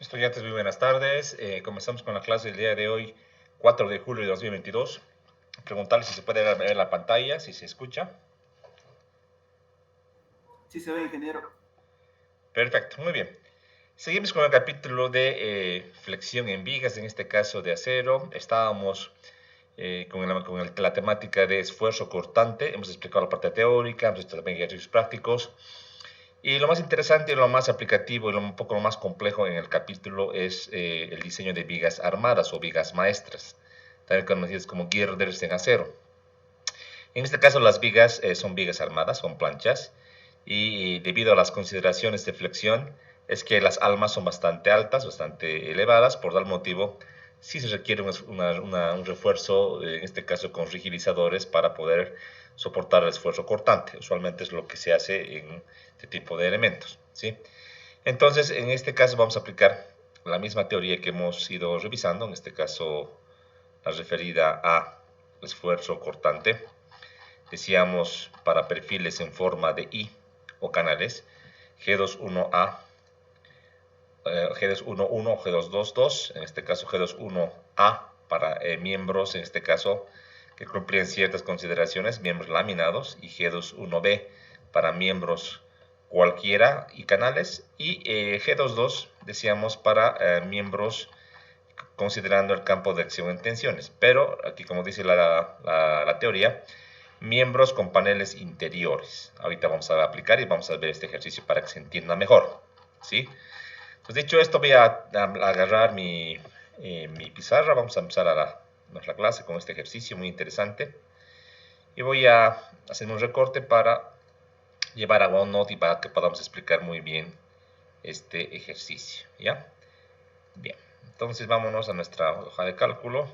Estudiantes, muy buenas tardes. Comenzamos con la clase del día de hoy, 4 de julio de 2022. Preguntarle si se puede ver la pantalla, si se escucha. Sí se ve, ingeniero. Perfecto, muy bien. Seguimos con el capítulo de flexión en vigas, en este caso de acero. Estábamos con la temática de esfuerzo cortante. Hemos explicado la parte teórica, hemos visto también ejercicios prácticos. Y lo más interesante, lo más aplicativo y un poco lo más complejo en el capítulo es el diseño de vigas armadas o vigas maestras, también conocidas como girders en acero. En este caso las vigas son vigas armadas, son planchas, y debido a las consideraciones de flexión es que las almas son bastante altas, bastante elevadas, por tal motivo sí se requiere un refuerzo, en este caso con rigidizadores, para poder soportar el esfuerzo cortante. Usualmente es lo que se hace en este tipo de elementos, ¿sí? Entonces, en este caso vamos a aplicar la misma teoría que hemos ido revisando, en este caso la referida a esfuerzo cortante. Decíamos para perfiles en forma de I o canales, G21A, G21 o G222, en este caso G21A para miembros, en este caso que cumplían ciertas consideraciones, miembros laminados, y G21B para miembros cualquiera y canales, y G22 decíamos para miembros considerando el campo de acción en tensiones, pero aquí como dice la teoría, miembros con paneles interiores. Ahorita vamos a aplicar y vamos a ver este ejercicio para que se entienda mejor, ¿sí? Pues dicho esto, voy a agarrar mi pizarra, vamos a empezar nuestra clase con este ejercicio muy interesante. Y voy a hacer un recorte para llevar a OneNote y para que podamos explicar muy bien este ejercicio, ¿ya? Bien, entonces vámonos a nuestra hoja de cálculo.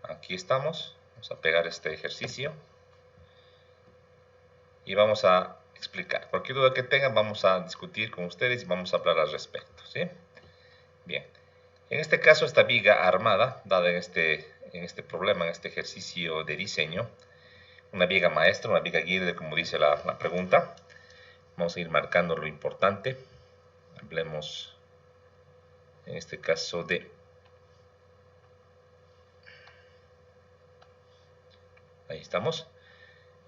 Aquí estamos, vamos a pegar este ejercicio y vamos a explicar. Cualquier duda que tengan vamos a discutir con ustedes y vamos a hablar al respecto, ¿sí? Bien, en este caso esta viga armada, dada en este problema, en este ejercicio de diseño, una viga maestra, una viga girder, como dice la pregunta. Vamos a ir marcando lo importante. Hablemos en este caso de... Ahí estamos.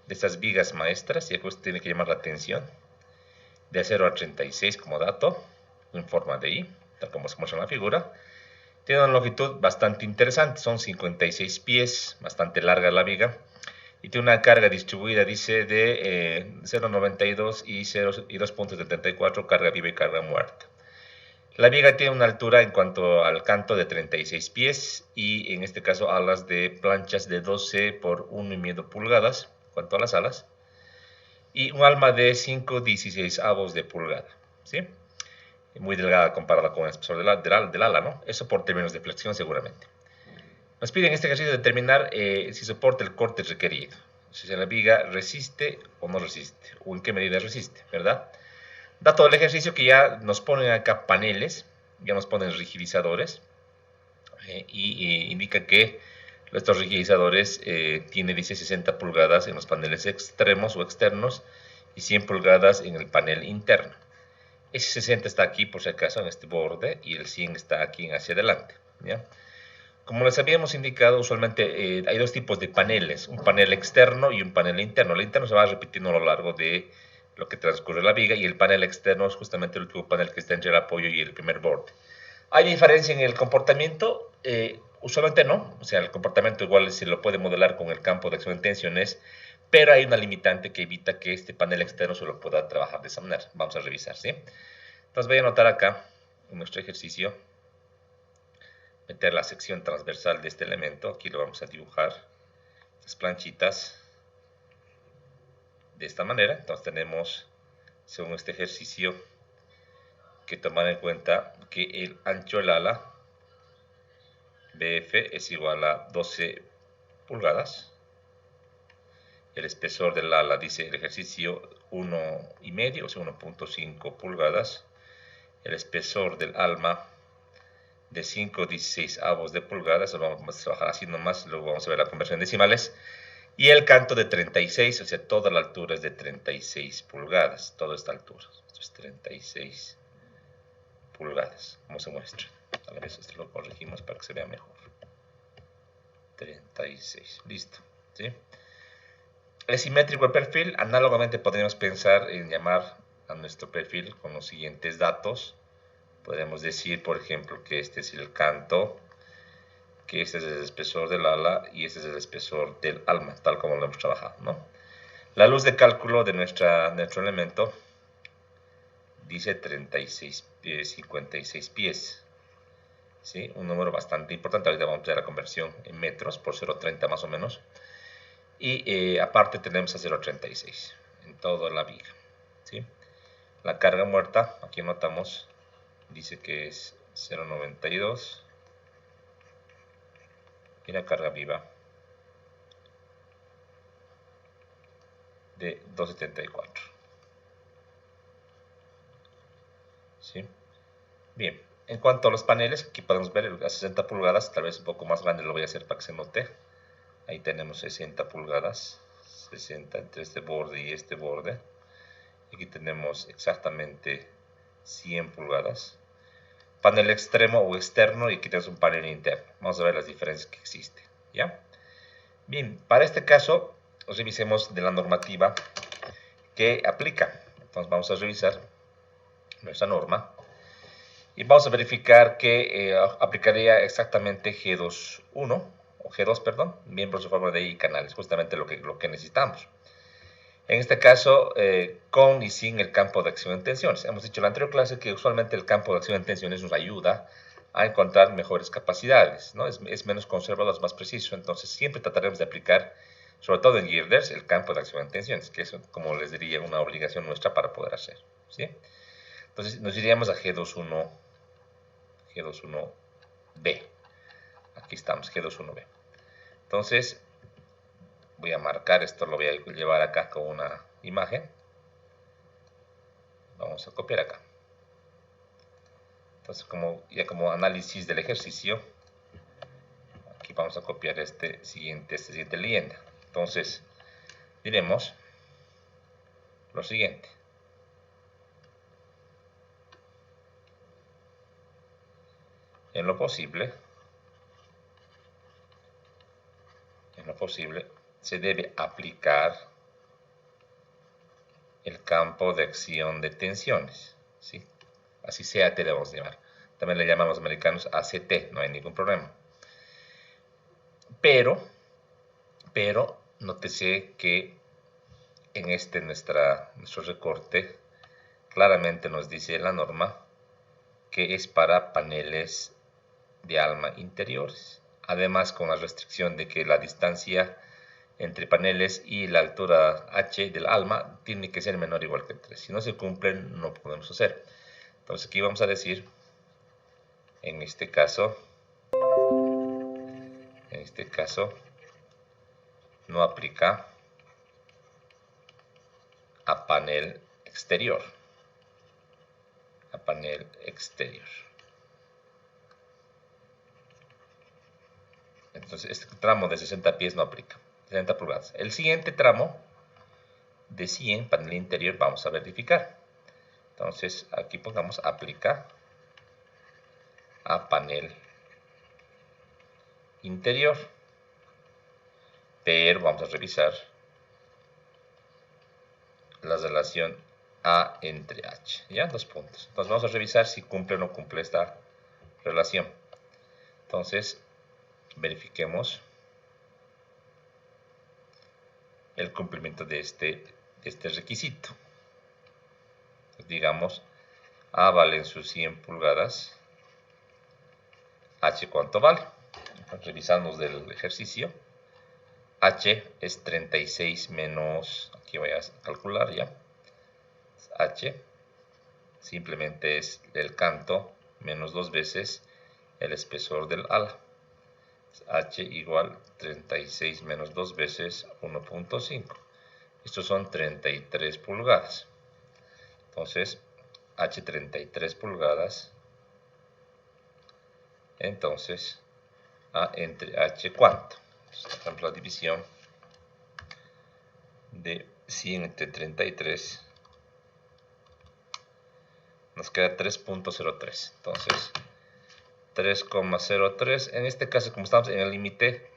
De estas vigas maestras, y esto tiene que llamar la atención. De acero a 36 como dato, en forma de I, tal como se muestra en la figura. Tiene una longitud bastante interesante, son 56 pies, bastante larga la viga. Y tiene una carga distribuida, dice, de 0,92 y 2,74, carga viva y carga muerta. La viga tiene una altura en cuanto al canto de 36 pies y en este caso alas de planchas de 12 por 1,5 pulgadas, en cuanto a las alas, y un alma de 5/16 de pulgada, ¿sí? Muy delgada comparada con el espesor del ala, ¿no? Eso por términos de flexión seguramente. Nos piden en este ejercicio determinar si soporta el corte requerido, si la viga resiste o no resiste, o en qué medida resiste, ¿verdad? Dato del ejercicio que ya nos ponen acá paneles, ya nos ponen rigidizadores, y indica que estos rigidizadores tiene, dice, 60 pulgadas en los paneles extremos o externos y 100 pulgadas en el panel interno. Ese 60 está aquí, por si acaso, en este borde, y el 100 está aquí hacia adelante, ¿ya? Como les habíamos indicado, usualmente hay dos tipos de paneles, un panel externo y un panel interno. El interno se va repitiendo a lo largo de lo que transcurre la viga y el panel externo es justamente el último panel que está entre el apoyo y el primer borde. ¿Hay diferencia en el comportamiento? Usualmente no, o sea, el comportamiento igual se lo puede modelar con el campo de acción en tensiones, pero hay una limitante que evita que este panel externo se lo pueda trabajar de esa manera. Vamos a revisar, ¿sí? Entonces voy a anotar acá en nuestro ejercicio, meter la sección transversal de este elemento, aquí lo vamos a dibujar, las planchitas, de esta manera. Entonces tenemos, según este ejercicio, que tomar en cuenta que el ancho del ala BF es igual a 12 pulgadas. El espesor del ala, dice el ejercicio, 1,5, o sea, 1,5 pulgadas. El espesor del alma de 5/16 de pulgadas, eso lo vamos a trabajar así nomás, luego vamos a ver la conversión en decimales. Y el canto de 36, o sea, toda la altura es de 36 pulgadas, toda esta altura. Esto es 36 pulgadas, como se muestra. A ver, esto lo corregimos para que se vea mejor. 36, listo, ¿sí? Es simétrico el perfil. Análogamente podríamos pensar en llamar a nuestro perfil con los siguientes datos. Podemos decir, por ejemplo, que este es el canto, que este es el espesor del ala y este es el espesor del alma, tal como lo hemos trabajado, ¿no? La luz de cálculo de nuestro elemento dice 56 pies, ¿sí? Un número bastante importante. Ahorita vamos a hacer la conversión en metros por 0,30 más o menos. Y aparte tenemos a 0,36 en toda la viga, ¿sí? La carga muerta, aquí notamos, dice que es 0,92 y la carga viva de 2,74, ¿sí? Bien, en cuanto a los paneles, aquí podemos ver a 60 pulgadas, tal vez un poco más grande lo voy a hacer para que se note. Ahí tenemos 60 pulgadas, 60 entre este borde y este borde. Aquí tenemos exactamente 100 pulgadas. Panel extremo o externo, y aquí tenemos un panel interno. Vamos a ver las diferencias que existen, ¿ya? Bien, para este caso, revisemos de la normativa que aplica. Entonces vamos a revisar nuestra norma y vamos a verificar que aplicaría exactamente G2.1 o G2, perdón, miembros de forma de I y canales, justamente lo que necesitamos. En este caso, con y sin el campo de acción en tensiones. Hemos dicho en la anterior clase que usualmente el campo de acción en tensiones nos ayuda a encontrar mejores capacidades, ¿no? Es menos conservador, es más preciso. Entonces, siempre trataremos de aplicar, sobre todo en girders, el campo de acción en tensiones, que es, como les diría, una obligación nuestra para poder hacer, ¿sí? Entonces, nos iríamos a G21B. Aquí estamos, G21B. Entonces, voy a marcar esto, lo voy a llevar acá con una imagen. Vamos a copiar acá. Entonces, como análisis del ejercicio, aquí vamos a copiar esta siguiente leyenda. Entonces, diremos lo siguiente. En lo posible, se debe aplicar el campo de acción de tensiones, ¿sí? Así CAT le vamos a llamar. También le llamamos americanos ACT, no hay ningún problema. Pero, nótese que en nuestro recorte claramente nos dice la norma que es para paneles de alma interiores. Además, con la restricción de que la distancia entre paneles y la altura H del alma tiene que ser menor o igual que 3. Si no se cumplen, no podemos hacer. Entonces aquí vamos a decir, en este caso, no aplica a panel exterior. Entonces este tramo de 60 pies no aplica, 60 pulgadas. El siguiente tramo de 100, panel interior, vamos a verificar. Entonces aquí pongamos aplica a panel interior, pero vamos a revisar la relación A entre H, ¿ya? 2 puntos. Entonces vamos a revisar si cumple o no cumple esta relación. Entonces verifiquemos el cumplimiento de este requisito. Entonces, digamos, A vale en sus 100 pulgadas, H cuánto vale. Revisamos del ejercicio. H es 36 menos, aquí voy a calcular ya. H simplemente es el canto menos 2 veces el espesor del ala. H igual 36 menos 2 veces 1.5. Estos son 33 pulgadas. Entonces, H 33 pulgadas. Entonces, A entre H ¿cuánto? Entonces, la división de 100 entre 33 nos queda 3.03. Entonces, 3,03. En este caso, como estamos en el límite,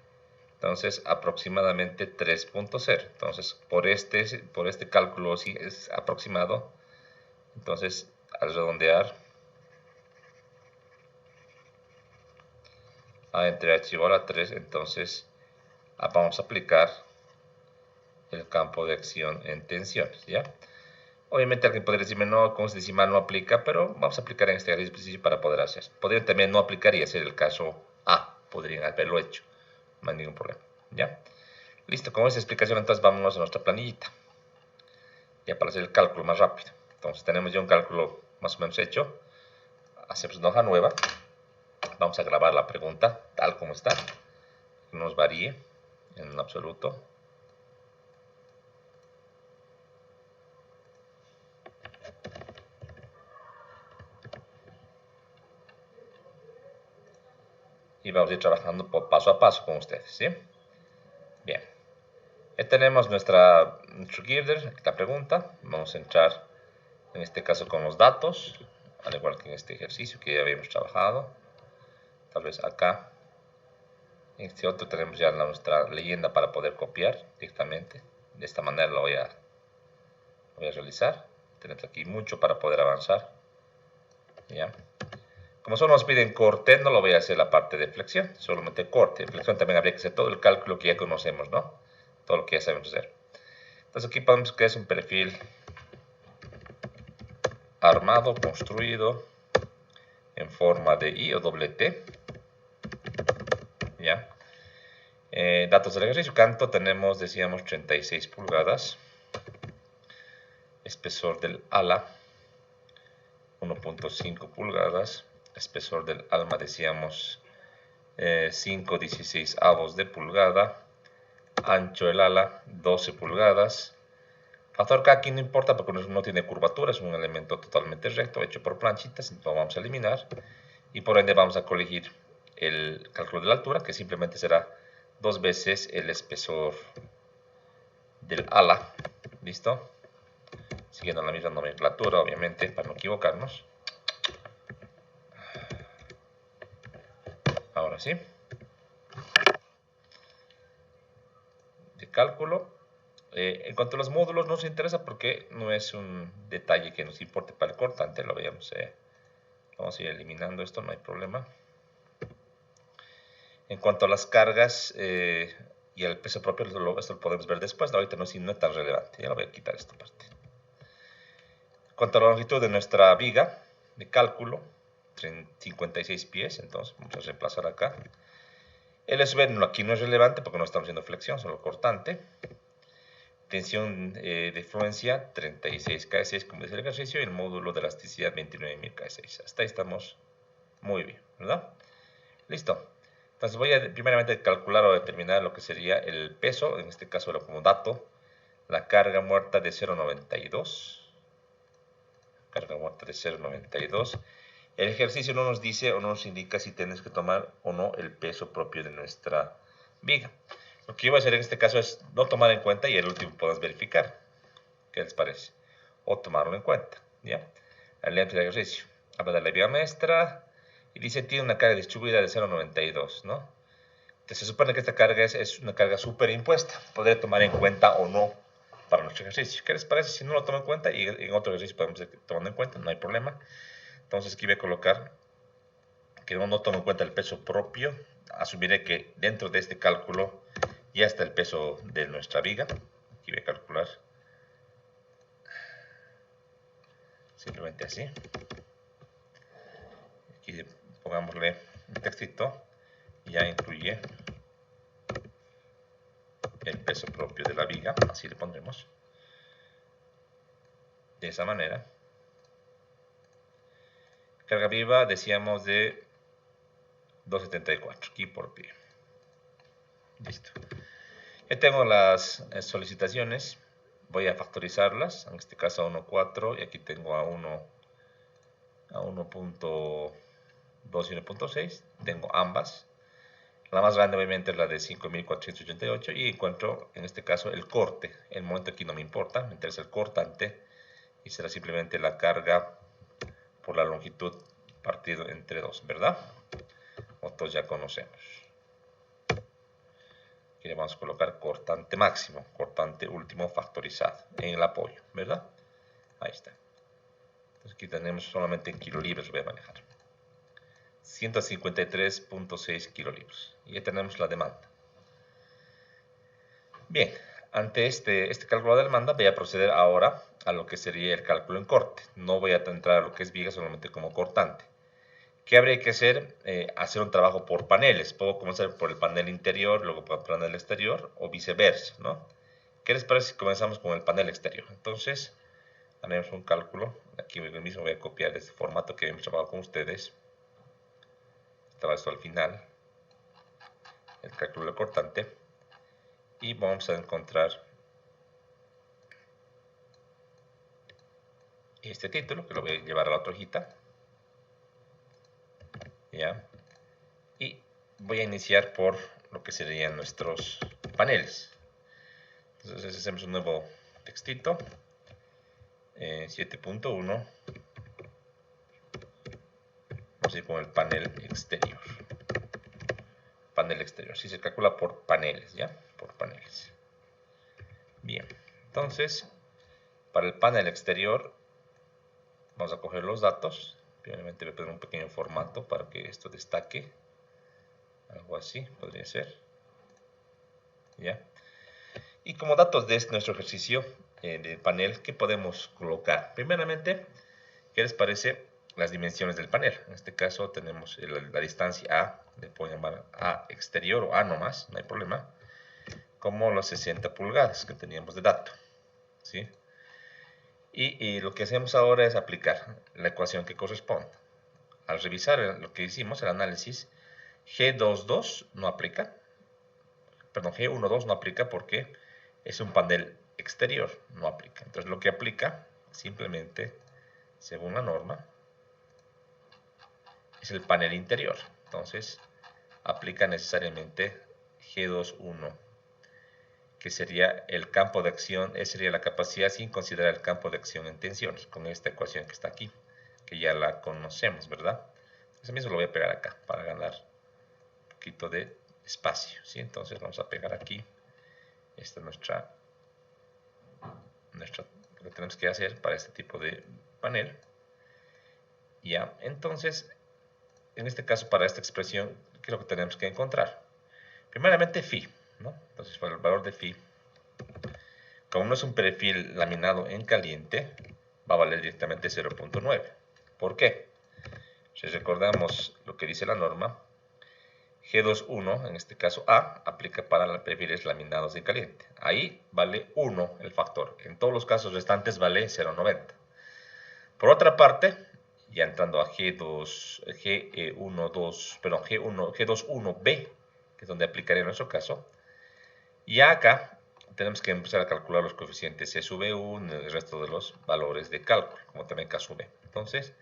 entonces aproximadamente 3.0. Entonces, por este cálculo sí es aproximado. Entonces, al redondear, entre archivar a 3, entonces vamos a aplicar el campo de acción en tensiones, ¿ya? Obviamente alguien podría decirme, no, con este decimal no aplica, pero vamos a aplicar en este ejercicio para poder hacer. Podrían también no aplicar y hacer el caso A, podrían haberlo hecho, no hay ningún problema, ¿ya? Listo, con esta explicación entonces vámonos a nuestra planillita, ya para hacer el cálculo más rápido. Entonces tenemos ya un cálculo más o menos hecho, hacemos una hoja nueva, vamos a grabar la pregunta tal como está, que no nos varíe en absoluto. Y vamos a ir trabajando paso a paso con ustedes, ¿sí? Bien. Ya tenemos nuestro giver, la pregunta. Vamos a entrar, en este caso, con los datos, al igual que en este ejercicio que ya habíamos trabajado. Tal vez acá, en este otro, tenemos ya nuestra leyenda para poder copiar directamente. De esta manera lo voy a realizar. Tenemos aquí mucho para poder avanzar. ¿Ya? Como solo nos piden corte, no lo voy a hacer la parte de flexión, solamente corte. Flexión también habría que hacer todo el cálculo que ya conocemos, ¿no? Todo lo que ya sabemos hacer. Entonces aquí podemos que es un perfil armado, construido en forma de I o doble T. ¿Ya? Datos del ejercicio, canto tenemos, decíamos, 36 pulgadas. Espesor del ala, 1.5 pulgadas. Espesor del alma, decíamos, 5/16 de pulgada. Ancho del ala, 12 pulgadas. Factor K aquí no importa porque no tiene curvatura, es un elemento totalmente recto hecho por planchitas, entonces lo vamos a eliminar. Y por ende vamos a corregir el cálculo de la altura, que simplemente será 2 veces el espesor del ala. ¿Listo? Siguiendo la misma nomenclatura, obviamente, para no equivocarnos. Ahora sí. De cálculo. En cuanto a los módulos, no nos interesa porque no es un detalle que nos importe para el cortante. Lo veamos. Vamos a ir eliminando esto, no hay problema. En cuanto a las cargas y al peso propio, esto lo podemos ver después. Ahorita no es tan relevante. Ya lo voy a quitar esta parte. En cuanto a la longitud de nuestra viga de cálculo, 56 pies, entonces vamos a reemplazar acá. El SB aquí no es relevante porque no estamos haciendo flexión, solo cortante. Tensión de fluencia 36 kS, como dice el ejercicio, y el módulo de elasticidad 29.000 kS. Hasta ahí estamos muy bien, ¿verdad? Listo. Entonces voy a primeramente calcular o determinar lo que sería el peso, en este caso como dato, la carga muerta de 0.92. Carga muerta de 0.92. El ejercicio no nos dice o no nos indica si tienes que tomar o no el peso propio de nuestra viga. Lo que yo voy a hacer en este caso es no tomar en cuenta y el último podemos verificar. ¿Qué les parece? O tomarlo en cuenta. ¿Ya? El ejercicio. Habla de la viga maestra y dice tiene una carga distribuida de 0.92, ¿no? Entonces se supone que esta carga es una carga superimpuesta. Podría tomar en cuenta o no para nuestro ejercicio. ¿Qué les parece si no lo tomo en cuenta y en otro ejercicio podemos tomar en cuenta? No hay problema. Entonces aquí voy a colocar que no tomo en cuenta el peso propio. Asumiré que dentro de este cálculo ya está el peso de nuestra viga. Aquí voy a calcular. Simplemente así. Aquí pongámosle un textito. Ya incluye el peso propio de la viga. Así le pondremos. De esa manera. Carga viva, decíamos, de 2.74 aquí por pie. Listo. Ya tengo las solicitaciones. Voy a factorizarlas. En este caso a 1.4 y aquí tengo a 1.2 y 1.6. Tengo ambas. La más grande obviamente es la de 5.488 y encuentro en este caso el corte. El momento aquí no me importa, me interesa el cortante y será simplemente la carga por la longitud partido entre 2, ¿verdad? Otros ya conocemos. Aquí le vamos a colocar cortante máximo, cortante último factorizado en el apoyo, ¿verdad? Ahí está. Entonces aquí tenemos solamente en kilolibras, voy a manejar. 153.6 kilolibras. Y ya tenemos la demanda. Bien, ante este cálculo de demanda voy a proceder ahora a lo que sería el cálculo en corte. No voy a entrar a lo que es viga solamente como cortante. ¿Qué habría que hacer? Hacer un trabajo por paneles. Puedo comenzar por el panel interior, luego por el panel exterior o viceversa, ¿no? ¿Qué les parece si comenzamos con el panel exterior? Entonces, haremos un cálculo. Aquí mismo voy a copiar este formato que hemos trabajado con ustedes. Estaba esto al final. El cálculo del cortante. Y vamos a encontrar este título, que lo voy a llevar a la otra hojita. ¿Ya? Y voy a iniciar por lo que serían nuestros paneles. Entonces hacemos un nuevo textito. 7.1. Vamos a ir con el panel exterior. Panel exterior. Si se calcula por paneles, ¿ya? Por paneles. Bien. Entonces, para el panel exterior, vamos a coger los datos. Primeramente voy a poner un pequeño formato para que esto destaque. Algo así podría ser. ¿Ya? Y como datos de nuestro ejercicio de panel, ¿qué podemos colocar? Primeramente, ¿qué les parece las dimensiones del panel? En este caso tenemos la distancia A, le puedo llamar A exterior o A nomás, no hay problema, como las 60 pulgadas que teníamos de dato. ¿Sí? Y lo que hacemos ahora es aplicar la ecuación que corresponde. Al revisar lo que hicimos, el análisis, G22 no aplica, perdón, G12 no aplica porque es un panel exterior, no aplica. Entonces lo que aplica, simplemente, según la norma, es el panel interior. Entonces aplica necesariamente G21, que sería el campo de acción, esa sería la capacidad sin considerar el campo de acción en tensiones, con esta ecuación que está aquí, que ya la conocemos, ¿verdad? Eso mismo lo voy a pegar acá para ganar un poquito de espacio, ¿sí? Entonces vamos a pegar aquí. Esta es nuestra lo que tenemos que hacer para este tipo de panel. Ya, entonces, en este caso, para esta expresión, ¿qué es lo que tenemos que encontrar? Primeramente, phi, ¿no? Entonces, para el valor de phi, como no es un perfil laminado en caliente, va a valer directamente 0.9. ¿Por qué? Si recordamos lo que dice la norma, G21, en este caso A, aplica para perfiles laminados en caliente. Ahí vale 1 el factor. En todos los casos restantes vale 0.90. Por otra parte, ya entrando a G21B, que es donde aplicaría en nuestro caso, ya acá tenemos que empezar a calcular los coeficientes C sub 1 y el resto de los valores de cálculo, como también K sub B. Entonces,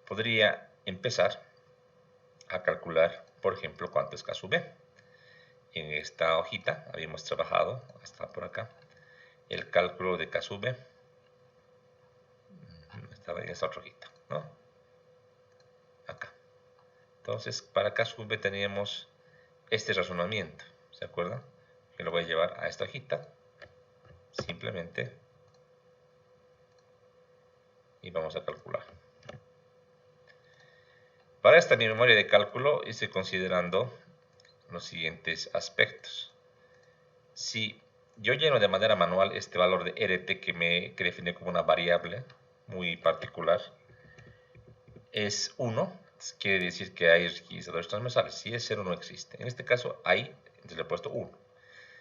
podría empezar a calcular, por ejemplo, cuánto es K sub B. En esta hojita habíamos trabajado, hasta por acá, el cálculo de K sub B. Estaba en esta otra hojita, ¿no? Acá. Entonces, para K sub B teníamos este razonamiento, ¿se acuerdan? Que lo voy a llevar a esta hojita, simplemente, y vamos a calcular. Para esta mi memoria de cálculo hice considerando los siguientes aspectos. Si yo lleno de manera manual este valor de RT que definí como una variable muy particular, es 1, quiere decir que hay enriquecedores transversales. Si es 0 no existe. En este caso ahí le he puesto 1.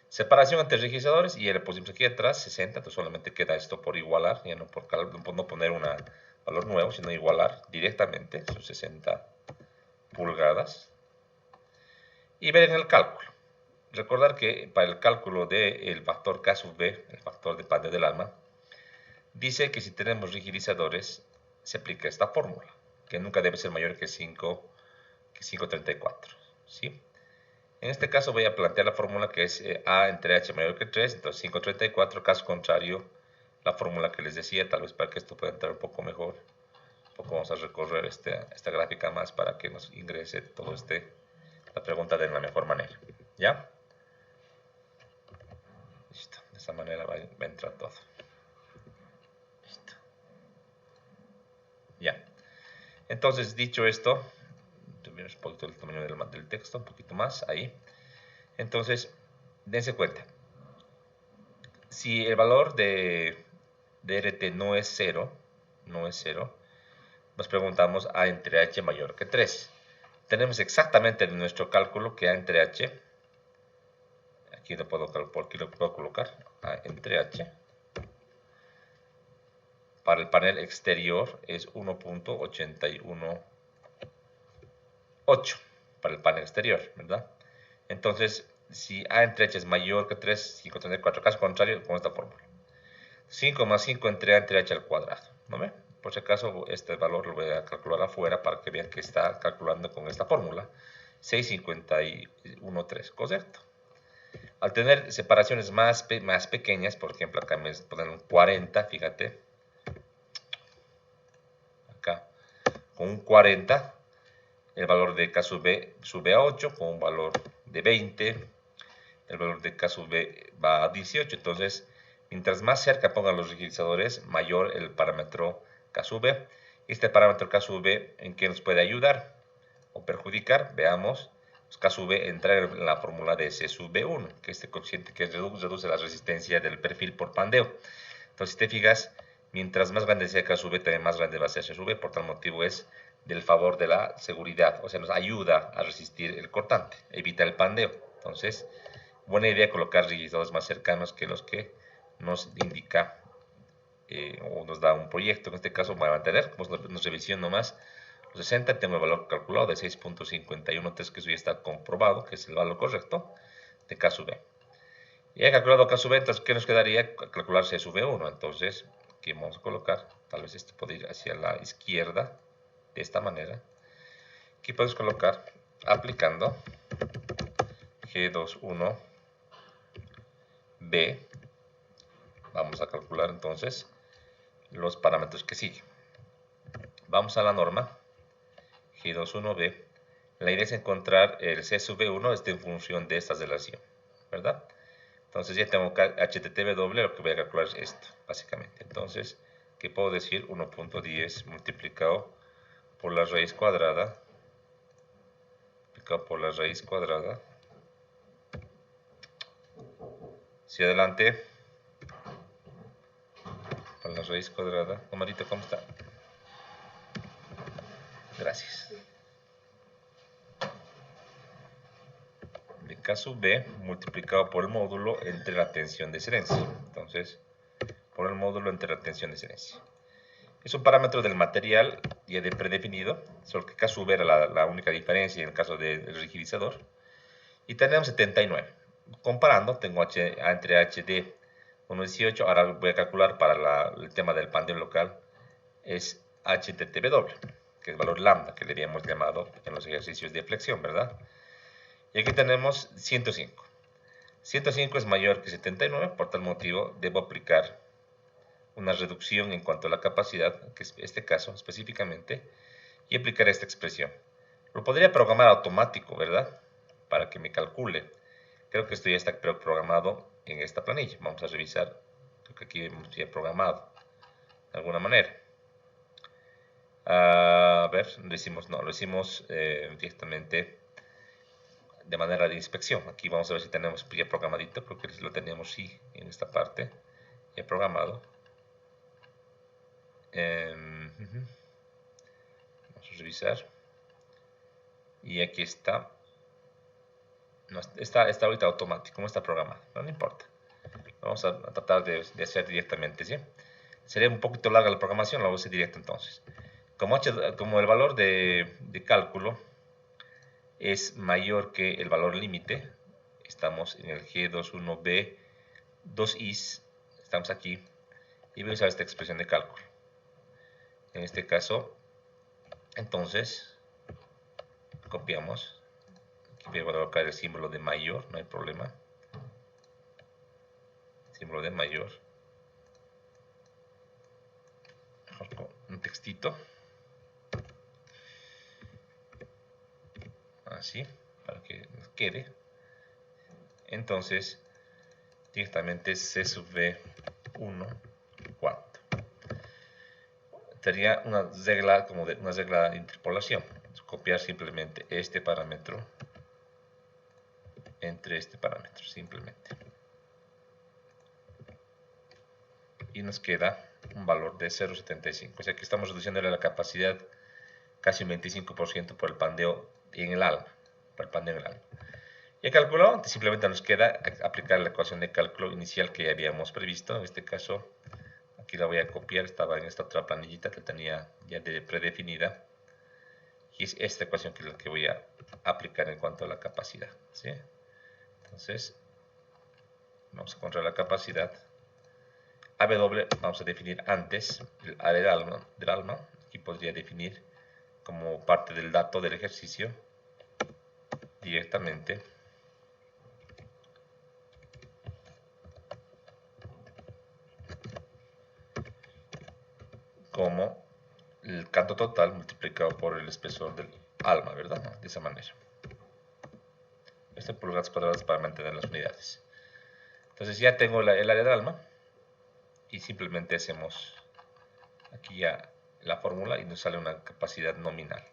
Separación entre enriquecedores y le pusimos aquí atrás 60, entonces solamente queda esto por igualar, ya no por no poner un valor nuevo, sino igualar directamente sus 60 pulgadas. Y ver en el cálculo. Recordar que para el cálculo del factor K sub B, el factor de panel del alma, dice que si tenemos rigidizadores, se aplica esta fórmula, que nunca debe ser mayor que 5,34. ¿Sí? En este caso voy a plantear la fórmula que es A entre H mayor que 3, entonces 5,34, caso contrario, la fórmula que les decía, tal vez para que esto pueda entrar un poco mejor. Un poco vamos a recorrer esta gráfica más para que nos ingrese todo la pregunta de la mejor manera. ¿Ya? Listo. De esta manera va a entrar todo. Listo. Ya. Entonces, dicho esto, tuvimos un poquito el tamaño del texto, un poquito más, ahí. Entonces, dense cuenta. Si el valor de RT no es 0, nos preguntamos A entre H mayor que 3. Tenemos exactamente en nuestro cálculo que A entre H, aquí lo puedo colocar, A entre H, para el panel exterior es 1.818 para el panel exterior, ¿verdad? Entonces, si A entre H es mayor que 3, 534, caso contrario, con esta fórmula. 5 más 5 entre A entre H al cuadrado, ¿no ve? Por si acaso, este valor lo voy a calcular afuera para que vean que está calculando con esta fórmula. 651,3, ¿correcto? Al tener separaciones más pequeñas, por ejemplo, acá me ponen un 40, fíjate. Acá, con un 40, el valor de K sub B sube a 8, con un valor de 20, el valor de K sub B va a 18. Entonces, mientras más cerca pongan los rigidizadores, mayor el parámetro K sub B. Este parámetro K sub B, ¿en qué nos puede ayudar o perjudicar? Veamos. K sub B entra en la fórmula de C sub B1, que es este coeficiente que reduce la resistencia del perfil por pandeo. Entonces, si te fijas, mientras más grande sea K sub B, también más grande va a ser C sub B. Por tal motivo es del favor de la seguridad, o sea, nos ayuda a resistir el cortante, evita el pandeo. Entonces, buena idea colocar rigidizadores más cercanos que los que nos indica o nos da un proyecto. En este caso voy a mantener, como nos revisión nomás, los 60, tengo el valor calculado de 6.513, que eso ya está comprobado, que es el valor correcto de K sub B. Ya he calculado K sub B, entonces, ¿qué nos quedaría? Calcular C sub B1. Entonces, aquí vamos a colocar, tal vez esto puede ir hacia la izquierda, de esta manera. Aquí podemos colocar, aplicando G21B, vamos a calcular entonces los parámetros que siguen. Vamos a la norma, G21B. La idea es encontrar el C sub B1 en función de esta relación, ¿verdad? Entonces ya tengo HTTW, lo que voy a calcular es esto, básicamente. Entonces, ¿qué puedo decir? 1.10 multiplicado por la raíz cuadrada, hacia adelante, por la raíz cuadrada. Omarito, ¿cómo está? Gracias. De K sub B multiplicado por el módulo entre la tensión de excelencia. Entonces, por el módulo entre la tensión de excelencia. Es un parámetro del material ya de predefinido, solo que K sub B era la única diferencia en el caso del rigidizador. Y tenemos 79. Comparando, tengo A entre HD 1.18. Ahora voy a calcular para el tema del pandeo local, es HTTW, que es el valor lambda que le habíamos llamado en los ejercicios de flexión, ¿verdad? Y aquí tenemos 105. 105 es mayor que 79, por tal motivo debo aplicar una reducción en cuanto a la capacidad, que es este caso específicamente, y aplicar esta expresión. Lo podría programar automático, ¿verdad? Para que me calcule. Creo que esto ya está programado en esta planilla. Vamos a revisar. Creo que aquí hemos ya programado de alguna manera. A ver, lo hicimos directamente de manera de inspección. Aquí vamos a ver si tenemos ya programadito. Creo que lo tenemos sí en esta parte ya programado. Vamos a revisar. Y aquí está. No, está ahorita automático, no está programado, no importa. Vamos a tratar de hacer directamente, ¿sí? Sería un poquito larga la programación, la voy a hacer directo entonces. Como el valor de cálculo es mayor que el valor límite, estamos en el G21B 2is, estamos aquí, y voy a usar esta expresión de cálculo. En este caso, entonces, copiamos. Aquí voy a colocar el símbolo de mayor, no hay problema. Símbolo de mayor. Un textito. así, para que nos quede. Entonces, directamente C sub V 1 cuarto. Sería una regla como de una regla de interpolación. Copiar simplemente este parámetro entre este parámetro, simplemente. Y nos queda un valor de 0,75. O sea que estamos reduciéndole la capacidad casi un 25% por el pandeo en el alma. Por el pandeo en el alma. Ya calculado, simplemente nos queda aplicar la ecuación de cálculo inicial que ya habíamos previsto. En este caso, aquí la voy a copiar, estaba en esta otra planillita que tenía ya predefinida. Y es esta ecuación que es la que voy a aplicar en cuanto a la capacidad, ¿sí? Entonces, vamos a encontrar la capacidad. AW vamos a definir antes el área del alma. Aquí podría definir como parte del dato del ejercicio directamente como el canto total multiplicado por el espesor del alma, ¿verdad? De esa manera. Esto en pulgadas cuadradas para mantener las unidades. Entonces ya tengo el área del alma y simplemente hacemos aquí ya la fórmula y nos sale una capacidad nominal.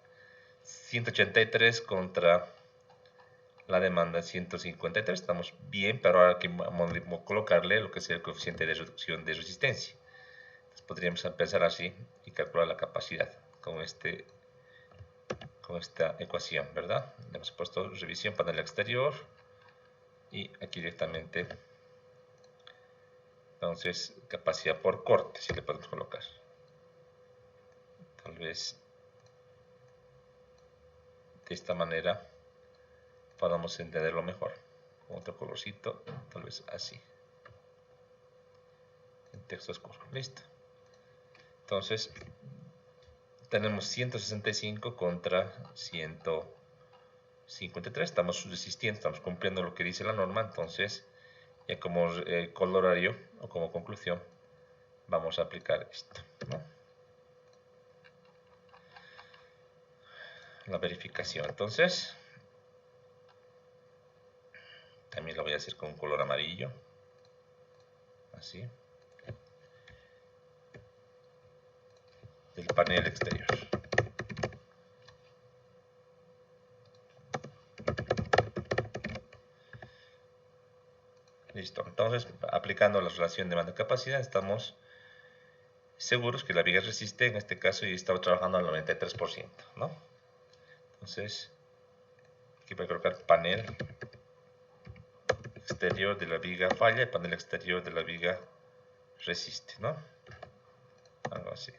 183 contra la demanda 153, estamos bien, pero ahora hay que colocarle lo que es el coeficiente de reducción de resistencia. Entonces podríamos empezar así y calcular la capacidad con esta ecuación, ¿verdad? Le hemos puesto revisión panel exterior y aquí directamente, entonces, capacidad por corte, si le podemos colocar. Tal vez de esta manera podamos entenderlo mejor. Con otro colorcito, tal vez así. En texto oscuro. Listo. Entonces, tenemos 165 contra 153. Estamos resistiendo, estamos cumpliendo lo que dice la norma. Entonces, ya como colorario o como conclusión, vamos a aplicar esto, ¿no? La verificación. Entonces, también lo voy a hacer con un color amarillo. Así. Del panel exterior. Listo. Entonces, aplicando la relación demanda-capacidad, estamos seguros que la viga resiste, en este caso, y estamos trabajando al 93%, ¿no? Entonces, aquí voy a colocar panel exterior de la viga falla y panel exterior de la viga resiste, ¿no? Algo así.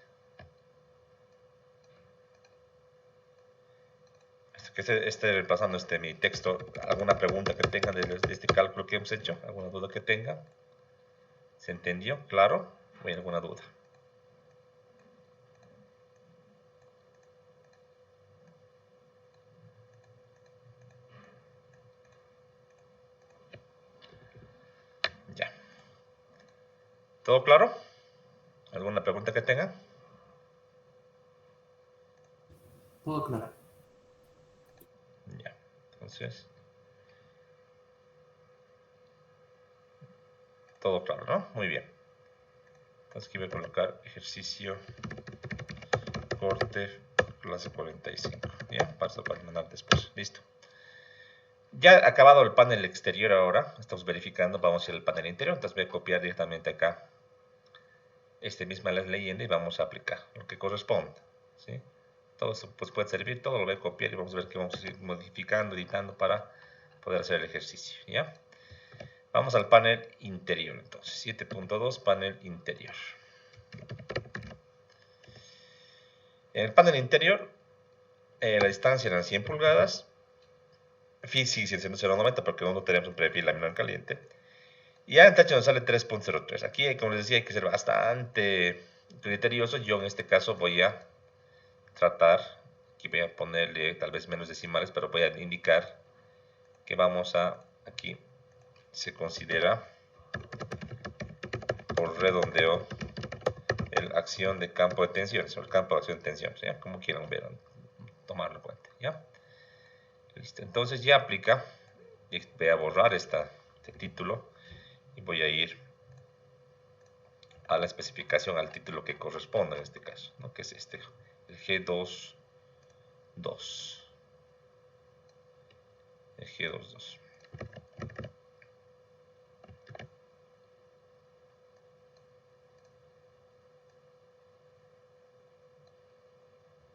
Que esté repasando mi texto. ¿Alguna pregunta que tengan de este cálculo que hemos hecho? ¿Alguna duda que tengan? ¿Se entendió? ¿Claro? ¿O hay alguna duda? Ya. ¿Todo claro? ¿Alguna pregunta que tengan? Todo claro. Ya. Entonces, todo claro, ¿no? Muy bien. Entonces aquí voy a colocar ejercicio corte clase 45. Ya, para mandar después. Listo. Ya acabado el panel exterior ahora, estamos verificando, vamos a ir al panel interior. Entonces voy a copiar directamente acá misma leyenda y vamos a aplicar lo que corresponde, ¿sí? Todo eso pues, puede servir, todo lo voy a copiar y vamos a ver que vamos a ir modificando, editando para poder hacer el ejercicio, ¿ya? Vamos al panel interior, entonces, 7.2, panel interior. En el panel interior, la distancia eran 100 pulgadas, phi sigue siendo 0.90 porque no tenemos un perfil laminar caliente. Y ya en TH nos sale 3.03. Aquí, como les decía, hay que ser bastante criterioso. Yo en este caso voy a tratar, aquí voy a ponerle tal vez menos decimales, pero voy a indicar que vamos a, aquí se considera por redondeo la acción de campo de tensiones, o el campo de acción de tensiones, ¿ya? Como quieran ver, tomarlo en cuenta, ¿ya? El Listo. Entonces ya aplica. Voy a borrar este título y voy a ir a la especificación, al título que corresponda en este caso, ¿no? Que es este, el G22. El G22.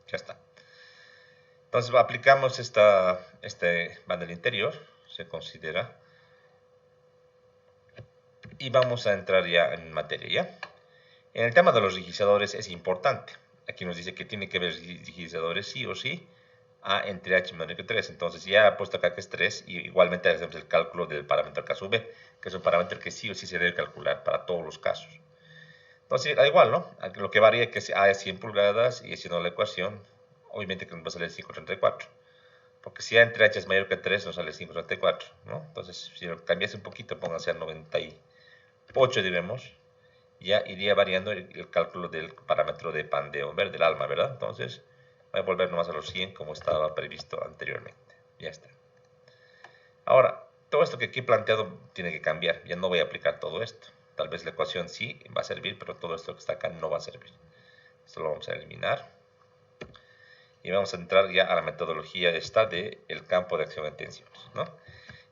Ya está. Entonces aplicamos este bundle interior, se considera. Y vamos a entrar ya en materia, ¿ya? En el tema de los rigidizadores es importante. Aquí nos dice que tiene que haber rigidizadores sí o sí a entre h menor que 3. Entonces ya he puesto acá que es 3 y igualmente hacemos el cálculo del parámetro K sub B, que es un parámetro que sí o sí se debe calcular para todos los casos. Entonces da igual, ¿no? Lo que varía es que A es 100 pulgadas y haciendo la ecuación, obviamente que nos va a salir 534. Porque si A entre h es mayor que 3 nos sale 534, ¿no? Entonces si lo cambiase un poquito, pónganse a 98, diremos, ya iría variando el cálculo del parámetro de pandeo del alma, ¿verdad? Entonces, voy a volver nomás a los 100 como estaba previsto anteriormente. Ya está. Ahora, todo esto que aquí he planteado tiene que cambiar. Ya no voy a aplicar todo esto. Tal vez la ecuación sí va a servir, pero todo esto que está acá no va a servir. Esto lo vamos a eliminar. Y vamos a entrar ya a la metodología esta del campo de acción en tensiones, ¿no?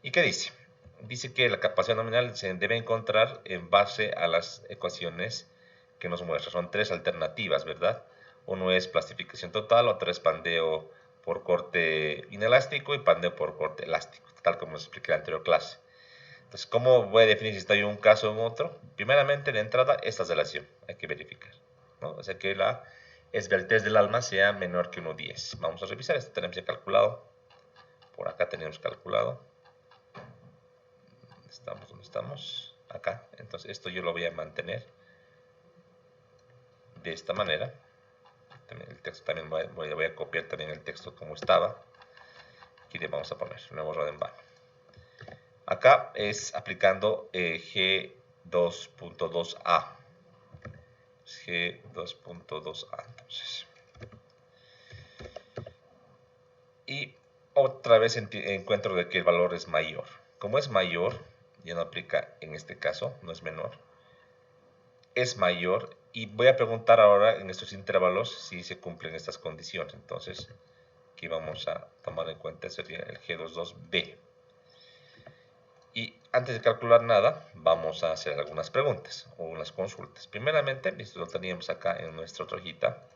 ¿Y qué dice? Dice que la capacidad nominal se debe encontrar en base a las ecuaciones que nos muestra. Son 3 alternativas, ¿verdad? Uno es plastificación total, otro es pandeo por corte inelástico y pandeo por corte elástico, tal como nos expliqué en la anterior clase. Entonces, ¿cómo voy a definir si estoy en un caso o en otro? Primeramente, de entrada, esta relación hay que verificar, ¿no? O sea, que la esbeltez del alma sea menor que 1,10. Vamos a revisar, esto tenemos ya calculado. Por acá tenemos calculado. ¿Dónde estamos? Acá. Entonces esto yo lo voy a mantener de esta manera. También el texto también voy a copiar también el texto como estaba. Aquí le vamos a poner nuevo Rodenbach. Acá es aplicando G2.2a. G2.2a. Entonces. Y otra vez encuentro de que el valor es mayor. Como es mayor, ya no aplica en este caso, no es menor, es mayor, y voy a preguntar ahora en estos intervalos si se cumplen estas condiciones. Entonces aquí vamos a tomar en cuenta, sería el G22B. Y antes de calcular nada, vamos a hacer algunas preguntas o unas consultas. Primeramente, esto lo teníamos acá en nuestra otra hojita,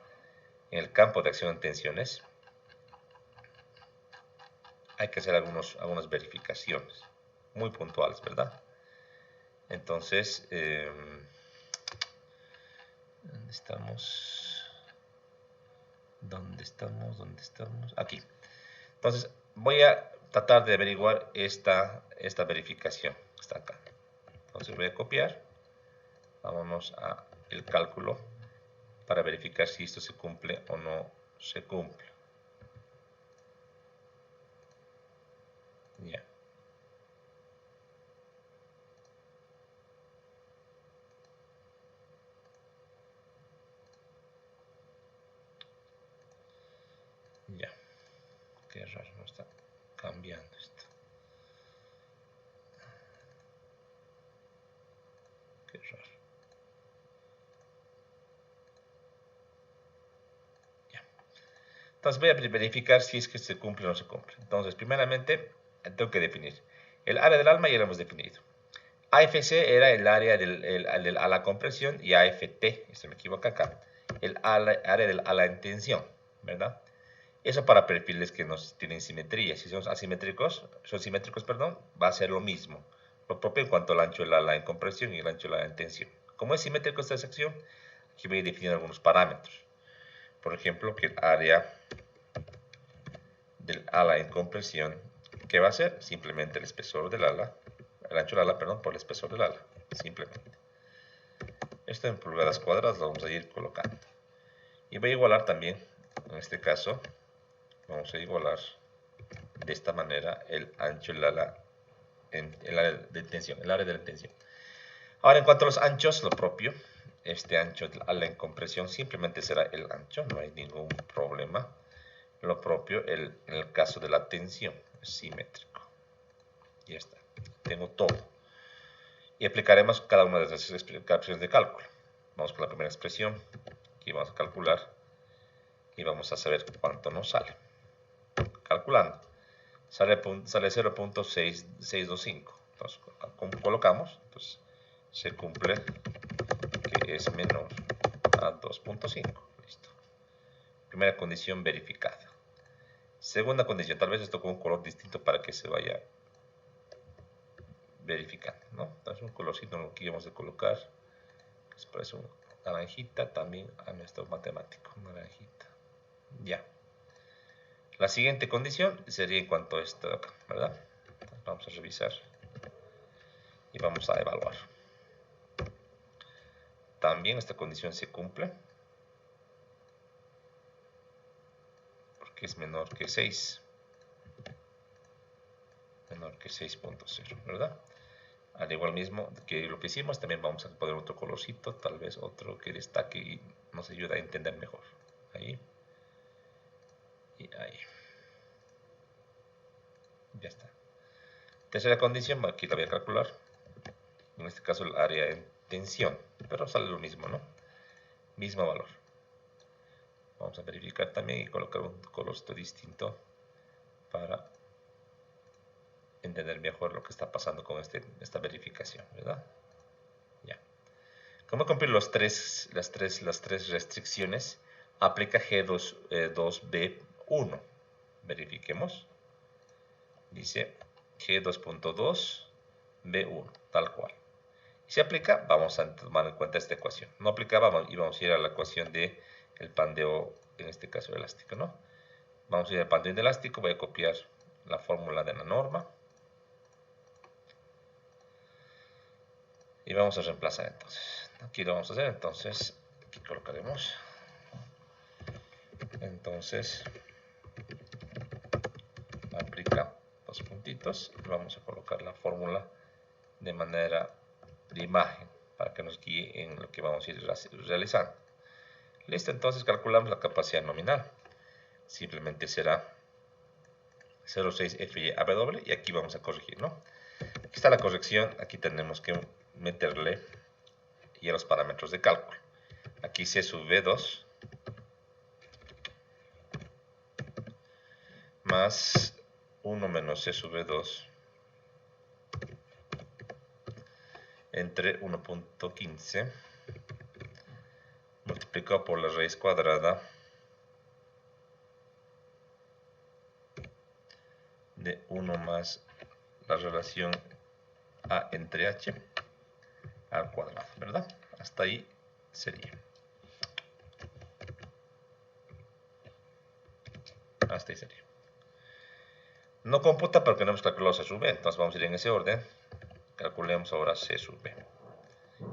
en el campo de acción en tensiones. Hay que hacer algunas verificaciones muy puntuales, ¿verdad? Entonces, ¿dónde estamos? ¿Dónde estamos? Aquí. Entonces, voy a tratar de averiguar esta verificación. Está acá. Entonces, voy a copiar. Vámonos a el cálculo para verificar si esto se cumple o no se cumple. Ya. Ya. Qué raro, no está cambiando esto. Qué raro. Ya. Entonces voy a verificar si es que se cumple o no se cumple. Entonces, primeramente, tengo que definir. El área del alma ya lo hemos definido. AFC era el área del ala compresión y AFT, esto me equivoco acá, el área del ala en tensión, ¿verdad? Eso para perfiles que no tienen simetría. Si son simétricos, va a ser lo mismo. Lo propio en cuanto al ancho del ala en compresión y el ancho del ala en tensión. Como es simétrico esta sección, aquí voy a definir algunos parámetros. Por ejemplo, que el área del ala en compresión, ¿qué va a ser? Simplemente el espesor del ala, el ancho del ala, perdón, por el espesor del ala, simplemente. Esto en pulgadas cuadradas lo vamos a ir colocando. Y voy a igualar también, en este caso, vamos a igualar de esta manera el ancho del ala, el área de tensión, el área de la tensión. Ahora, en cuanto a los anchos, lo propio, este ancho del ala en compresión simplemente será el ancho, no hay ningún problema. Lo propio en el caso de la tensión. simétrico. Y ya está. Tengo todo. Y aplicaremos cada una de las opciones de cálculo. Vamos con la primera expresión. Aquí vamos a calcular. Y vamos a saber cuánto nos sale. Calculando. Sale 0.625. Entonces, colocamos. Entonces, se cumple que es menor a 2.5. Listo. Primera condición verificada. Segunda condición, tal vez esto con un color distinto para que se vaya verificando, ¿no? Entonces un colorcito en lo que íbamos a colocar, que es parece una naranjita también a nuestro matemático, naranjita. Ya. La siguiente condición sería en cuanto a esto de acá, ¿verdad? Entonces vamos a revisar y vamos a evaluar. También esta condición se cumple porque es menor que 6. Menor que 6.0, ¿verdad? Al igual mismo que lo que hicimos, también vamos a poner otro colorcito, tal vez otro que destaque y nos ayuda a entender mejor. Ahí. Y ahí. Ya está. Tercera condición, aquí la voy a calcular. En este caso el área en tensión, pero sale lo mismo, ¿no? Mismo valor. Vamos a verificar también y colocar un colorcito distinto para entender mejor lo que está pasando con esta verificación, ¿verdad? Ya. ¿Cómo cumplir las tres restricciones? Aplica G2B1. Verifiquemos. Dice G2.2B1, tal cual. Y si aplica, vamos a tomar en cuenta esta ecuación. No aplicaba y vamos a ir a la ecuación del pandeo, en este caso elástico, ¿no? Vamos a ir al pandeo inelástico, voy a copiar la fórmula de la norma. Y vamos a reemplazar entonces. Aquí lo vamos a hacer, entonces aquí colocaremos. Entonces, aplica dos puntitos y vamos a colocar la fórmula de manera de imagen para que nos guíe en lo que vamos a ir realizando. Listo, entonces calculamos la capacidad nominal. Simplemente será 0,6 FYAW y aquí vamos a corregir, ¿no? Aquí está la corrección, aquí tenemos que meterle ya los parámetros de cálculo. Aquí C sub V2 más 1 menos C sub V2 entre 1.15 multiplicado por la raíz cuadrada de 1 más la relación A entre H al cuadrado, ¿verdad? Hasta ahí sería. Hasta ahí sería. No computa porque no hemos calculado C sub B, entonces vamos a ir en ese orden. Calculemos ahora C sub B.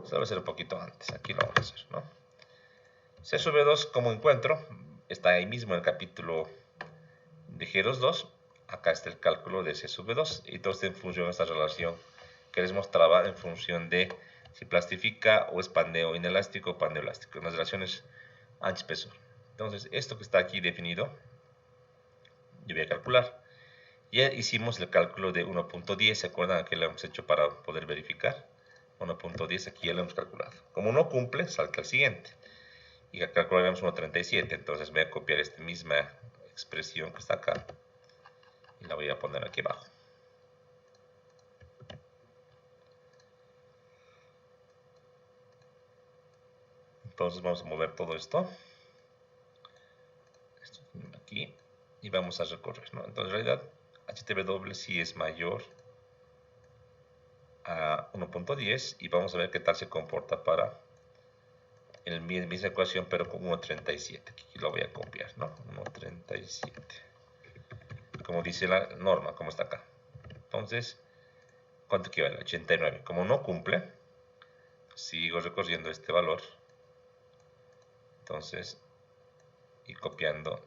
Esto debe ser un poquito antes, aquí lo vamos a hacer, ¿no? C sub B2, como encuentro, está ahí mismo en el capítulo de G2.2. Acá está el cálculo de C sub B2 y todo está en función de esta relación que les mostraba en función de si plastifica o es pandeo inelástico o pandeo elástico, en las relaciones ancho-espesor. Entonces, esto que está aquí definido, yo voy a calcular. Ya hicimos el cálculo de 1.10, ¿se acuerdan? Aquí lo hemos hecho para poder verificar. 1.10 aquí ya lo hemos calculado. Como no cumple, salta al siguiente. Y calcularemos 1.37, entonces voy a copiar esta misma expresión que está acá y la voy a poner aquí abajo. Entonces vamos a mover todo esto aquí y vamos a recorrer, ¿no? Entonces en realidad HTW sí es mayor a 1.10 y vamos a ver qué tal se comporta para la misma ecuación pero con 1.37. Aquí lo voy a copiar, ¿no? 1.37. Como dice la norma, como está acá. Entonces, ¿cuánto equivale? 89. Como no cumple, sigo recorriendo este valor. Entonces, y copiando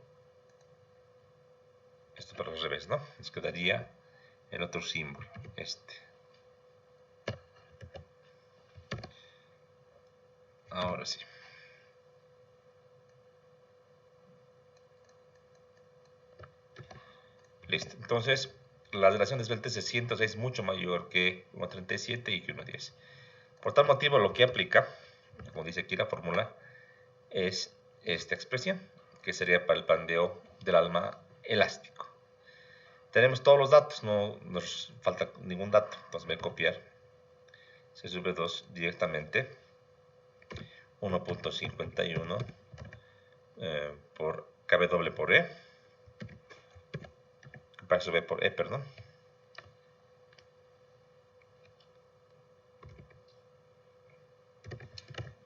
esto para al revés, ¿no? Nos quedaría el otro símbolo, este. Ahora sí. Listo. Entonces, la relación de esbeltez de 106 es mucho mayor que 1.37 y que 1.10. Por tal motivo, lo que aplica, como dice aquí la fórmula, es esta expresión, que sería para el pandeo del alma elástico. Tenemos todos los datos, no nos falta ningún dato, entonces voy a copiar C sobre 2 directamente, 1.51 por KB doble por E, paso B por E, perdón.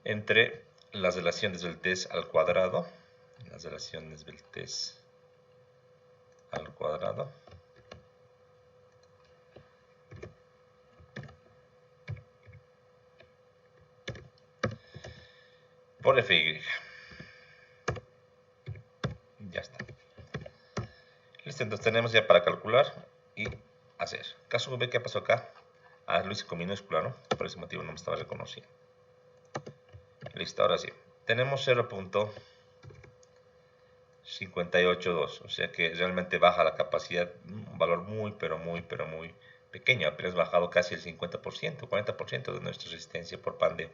Entre las relaciones del test al cuadrado, las relaciones del test al cuadrado, por FY. Ya está. Listo, entonces tenemos ya para calcular y hacer. Caso B, ¿qué pasó acá? Ah, lo hice con minúscula, ¿no? Por ese motivo no me estaba reconociendo. Listo, ahora sí. Tenemos 0.582, o sea que realmente baja la capacidad, un valor muy pequeño, apenas bajado casi el 50%, 40% de nuestra resistencia por pandeo.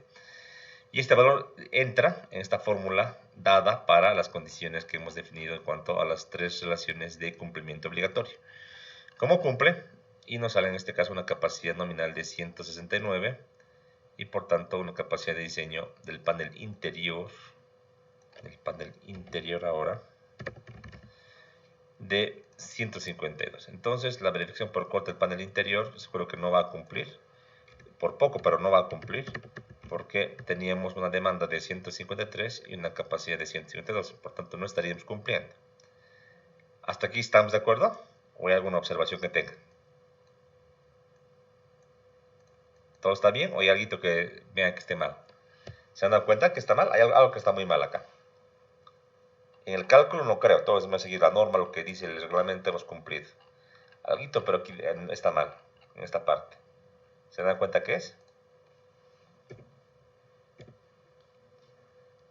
Y este valor entra en esta fórmula dada para las condiciones que hemos definido en cuanto a las tres relaciones de cumplimiento obligatorio. ¿Cómo cumple? Y nos sale en este caso una capacidad nominal de 169 y por tanto una capacidad de diseño del panel interior ahora de 152. Entonces la verificación por corte del panel interior seguro que no va a cumplir, por poco, pero no va a cumplir, porque teníamos una demanda de 153 y una capacidad de 152, por tanto no estaríamos cumpliendo. ¿Hasta aquí estamos de acuerdo? ¿O hay alguna observación que tengan? ¿Todo está bien o hay algo que vean que esté mal? ¿Se han dado cuenta que está mal? Hay algo que está muy mal acá. En el cálculo no creo, todos hemos seguido la norma, lo que dice el reglamento hemos cumplido. Algo, pero aquí está mal, en esta parte. ¿Se dan cuenta qué es?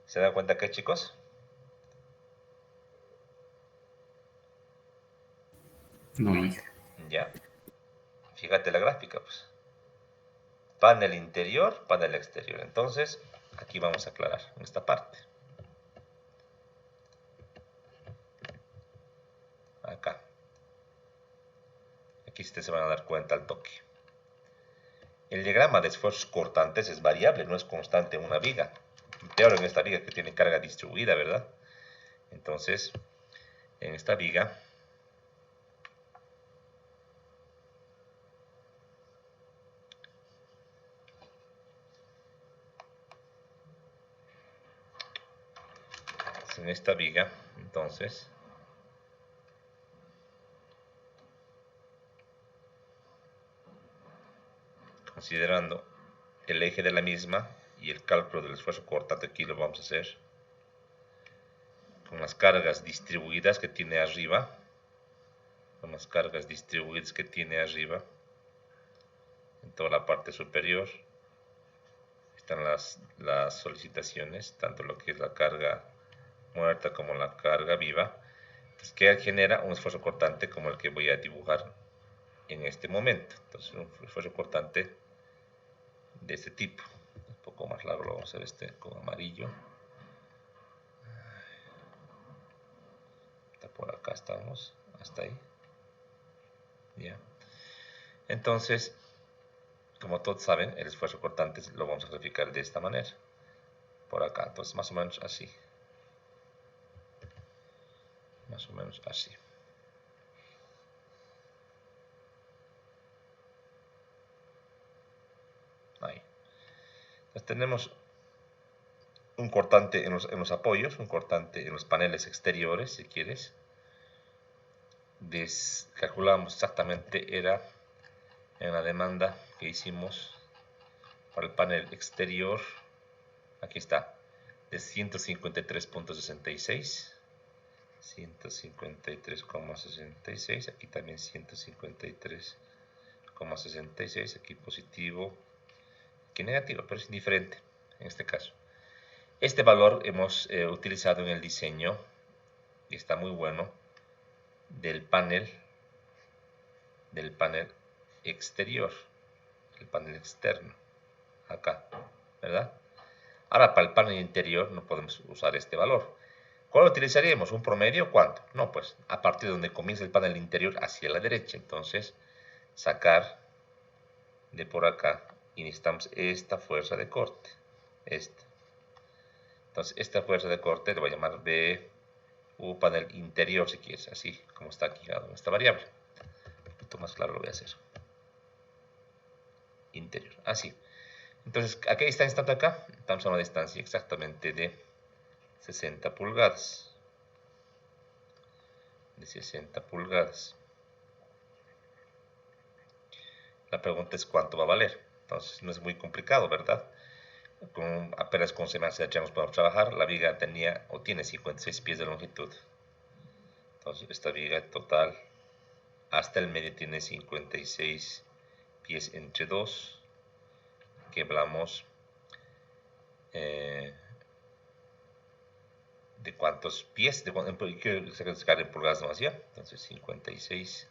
¿Se dan cuenta qué, chicos? No, hijo. Ya. Fíjate la gráfica, pues. Panel interior, panel exterior. Entonces, aquí vamos a aclarar en esta parte. Acá. Aquí ustedes se van a dar cuenta al toque. El diagrama de esfuerzos cortantes es variable, no es constante en una viga. Peor en esta viga que tiene carga distribuida, ¿verdad? Entonces, en esta viga, entonces, considerando el eje de la misma y el cálculo del esfuerzo cortante, aquí lo vamos a hacer con las cargas distribuidas que tiene arriba, en toda la parte superior. Están las solicitaciones, tanto lo que es la carga muerta como la carga viva, pues que genera un esfuerzo cortante como el que voy a dibujar en este momento. Entonces, un esfuerzo cortante de este tipo. Un poco más largo lo vamos a hacer con amarillo. Por acá estamos, hasta ahí. Ya. Entonces, como todos saben, el esfuerzo cortante lo vamos a graficar de esta manera. Por acá, entonces más o menos así. Más o menos así. Ahí. Entonces tenemos un cortante en los apoyos, un cortante en los paneles exteriores, si quieres. Calculamos exactamente, era en la demanda que hicimos para el panel exterior, aquí está, de 153.66, 153,66, aquí también 153,66, aquí positivo, aquí negativo, pero es indiferente en este caso. Este valor hemos utilizado en el diseño, y está muy bueno, del panel del panel exterior, el panel externo, acá, ¿verdad? Ahora, para el panel interior no podemos usar este valor. ¿Cuál utilizaríamos? ¿Un promedio? ¿Cuánto? No, pues a partir de donde comienza el panel interior hacia la derecha. Entonces, sacar de por acá y necesitamos esta fuerza de corte. Esta. Entonces, esta fuerza de corte le voy a llamar BU panel interior, si quieres, así como está aquí esta variable. Un poquito más claro lo voy a hacer. Interior, así. Entonces, ¿a qué distancia estamos acá? Estamos a una distancia exactamente de 60 pulgadas. De 60 pulgadas. La pregunta es cuánto va a valer. Entonces, no es muy complicado, ¿verdad? Apenas con semanas de nos podemos trabajar. La viga tenía o tiene 56 pies de longitud. Entonces, esta viga total hasta el medio tiene 56 pies entre 2. Que hablamos de cuántos pies, quiero sacar en pulgadas nomás ya. Entonces 56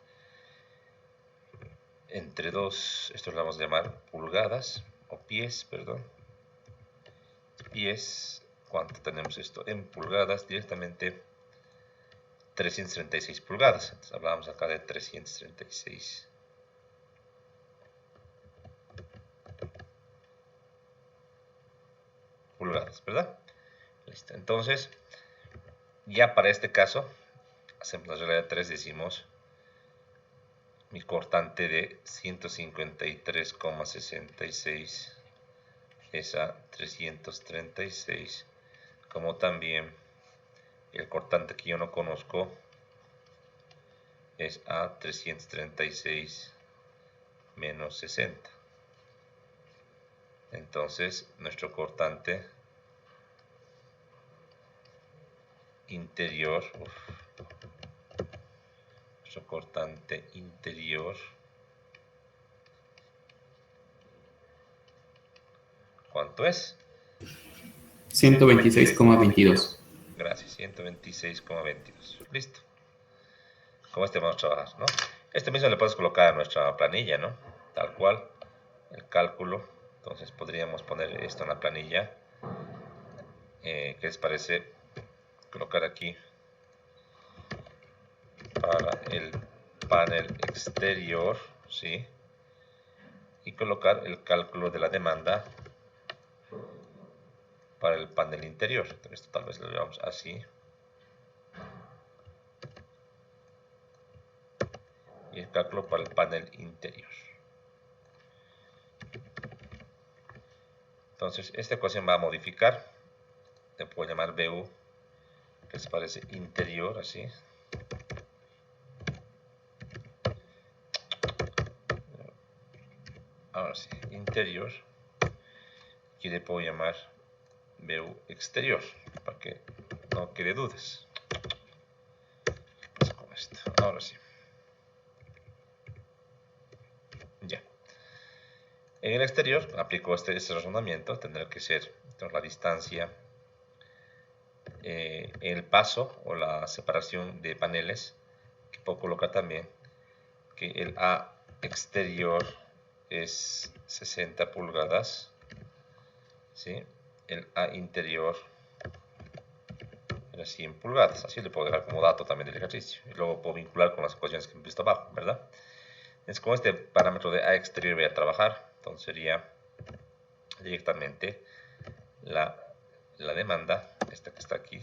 entre 2, esto lo vamos a llamar pulgadas, o pies, perdón. Pies, ¿cuánto tenemos esto? En pulgadas directamente 336 pulgadas. Entonces hablábamos acá de 336 pulgadas, ¿verdad? Listo. Entonces, ya para este caso, hacemos la regla de 3, decimos mi cortante de 153,66 es a 336, como también el cortante que yo no conozco es a 336 menos 60. Entonces, nuestro cortante interior, nuestro cortante interior, ¿cuánto es? 126,22. Gracias, 126,22. Listo. Con este vamos a trabajar, ¿no? Este mismo le puedes colocar a nuestra planilla, ¿no? Tal cual, el cálculo. Entonces podríamos poner esto en la planilla. ¿Qué les parece colocar aquí para el panel exterior, ¿sí? Y colocar el cálculo de la demanda para el panel interior. Esto tal vez lo veamos así. Y el cálculo para el panel interior. Entonces, esta ecuación va a modificar. Le puedo llamar BU, que se parece interior, así. Ahora sí, interior. Aquí le puedo llamar BU exterior, para que no quede dudas. ¿Qué pasa con esto? Ahora sí. Ya. En el exterior aplico este razonamiento. Tendrá que ser entonces, la distancia, el paso o la separación de paneles, que puedo colocar también que el A exterior es 60 pulgadas, ¿sí? El A interior era 100 pulgadas, así le puedo dejar como dato también del ejercicio, y luego puedo vincular con las ecuaciones que hemos visto abajo, ¿verdad? Entonces con este parámetro de A exterior voy a trabajar, entonces sería directamente la demanda, esta que está aquí,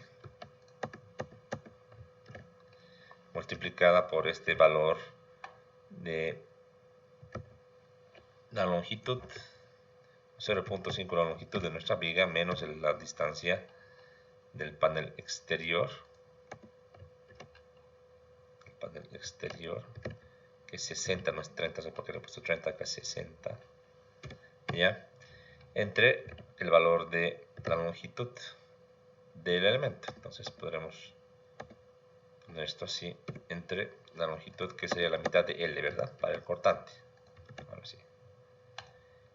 multiplicada por este valor de la longitud, 0.5 la longitud de nuestra viga menos la distancia del panel exterior, que es 60, no es 30, no sé por qué le he puesto 30, acá es 60, ¿ya? Entre el valor de la longitud del elemento. Entonces podremos poner esto así, entre la longitud, que sería la mitad de L, ¿verdad? Para el cortante. Ahora sí.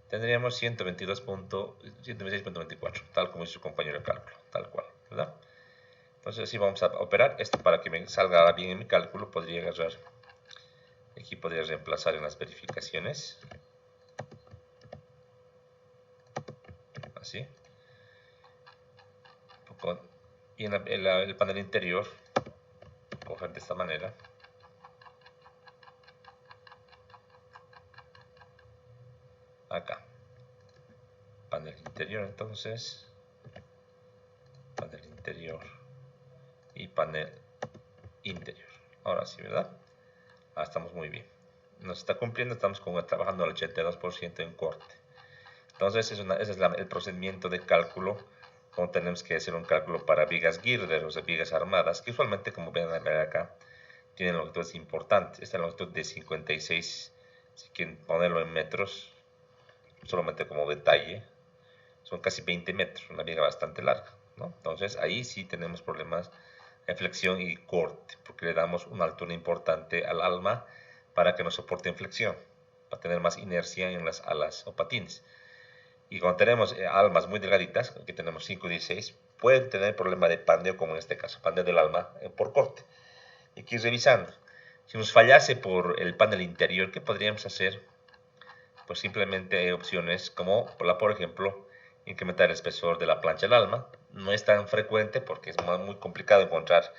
Tendríamos 126.24, tal como hizo su compañero de cálculo, tal cual, ¿verdad? Entonces así vamos a operar. Esto, para que me salga bien en mi cálculo, podría agarrar Aquí podría reemplazar en las verificaciones. Así. Y en el panel interior, coger de esta manera. Acá. Panel interior, entonces. Panel interior. Y panel interior. Ahora sí, ¿verdad? Estamos muy bien. Nos está cumpliendo, estamos trabajando al 82% en corte. Entonces, ese es el procedimiento de cálculo, como tenemos que hacer un cálculo para vigas girder, o sea, vigas armadas, que usualmente, como ven acá, tienen longitudes importantes. Esta longitud de 56, si quieren ponerlo en metros, solamente como detalle, son casi 20 metros, una viga bastante larga, ¿no? Entonces, ahí sí tenemos problemas de flexión y corte, porque le damos una altura importante al alma para que nos soporte en flexión, para tener más inercia en las alas o patines. Y cuando tenemos almas muy delgaditas, aquí tenemos 5-16, pueden tener problema de pandeo, como en este caso, pandeo del alma por corte. Y aquí revisando, si nos fallase por el panel interior, ¿qué podríamos hacer? Pues simplemente hay opciones como, por ejemplo, incrementar el espesor de la plancha del alma. No es tan frecuente porque es muy complicado encontrar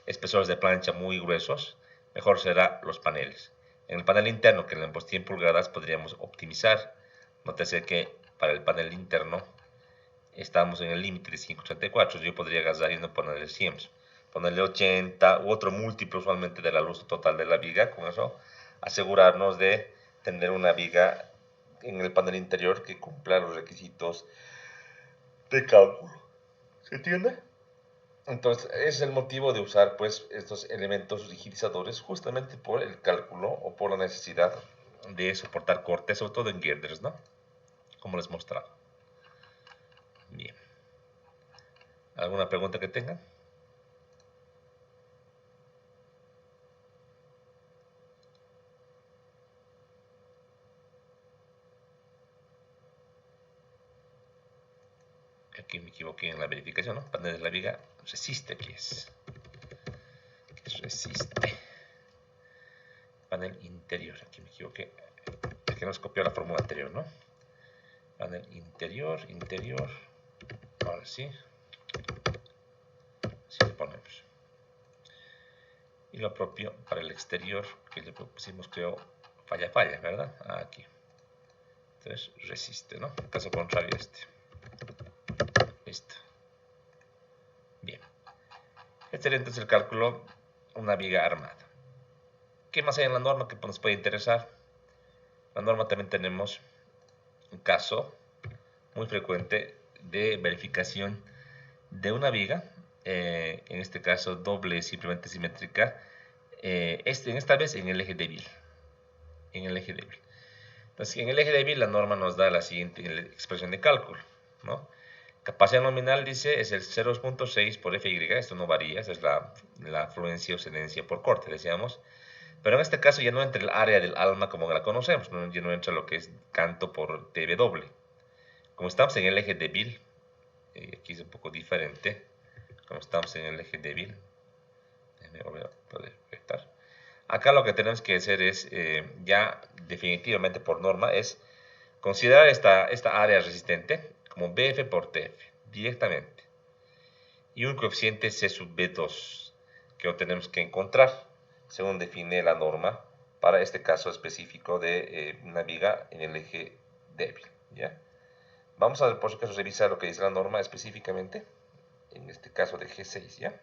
espesores de plancha muy gruesos. Mejor será los paneles. En el panel interno, que en 100 pulgadas, podríamos optimizar. Nótese que para el panel interno estamos en el límite de 5.34. Yo podría gastar y no ponerle 100. Ponerle 80 u otro múltiplo usualmente de la luz total de la viga. Con eso asegurarnos de tener una viga en el panel interior que cumpla los requisitos de cálculo. ¿Se entiende? Entonces, ese es el motivo de usar pues estos elementos rigidizadores, justamente por el cálculo o por la necesidad de soportar cortes, sobre todo en girders, ¿no? Como les mostraba. Bien. ¿Alguna pregunta que tengan? Aquí me equivoqué en la verificación, ¿no? Panel de la viga resiste, aquí es. Resiste. Panel interior, aquí me equivoqué. Es que nos copió la fórmula anterior, ¿no? Panel interior. Ahora sí. Así le ponemos. Y lo propio para el exterior, que le pusimos, creo, falla, ¿verdad? Aquí. Entonces resiste, ¿no? En caso contrario, este. Listo. Bien. Este sería entonces el cálculo, una viga armada. ¿Qué más hay en la norma que nos puede interesar? En la norma también tenemos un caso muy frecuente de verificación de una viga, en este caso doble simplemente simétrica, en esta vez en el eje débil. Entonces, en el eje débil la norma nos da la siguiente expresión de cálculo, ¿no? Capacidad nominal, dice, es el 0.6 por Fy, esto no varía, esa es la fluencia o excedencia por corte, decíamos. Pero en este caso ya no entra el área del alma como la conocemos, ya no entra lo que es canto por Tw. Como estamos en el eje débil, aquí es un poco diferente, como estamos en el eje débil, déjenme volver a poder proyectar. Acá lo que tenemos que hacer es, ya definitivamente por norma, es considerar esta área resistente como Bf por Tf, directamente. Y un coeficiente C sub B2, que lo tenemos que encontrar, según define la norma, para este caso específico de una viga en el eje débil, ¿ya? Vamos a, por si acaso, revisar lo que dice la norma específicamente, en este caso de G6, ¿ya?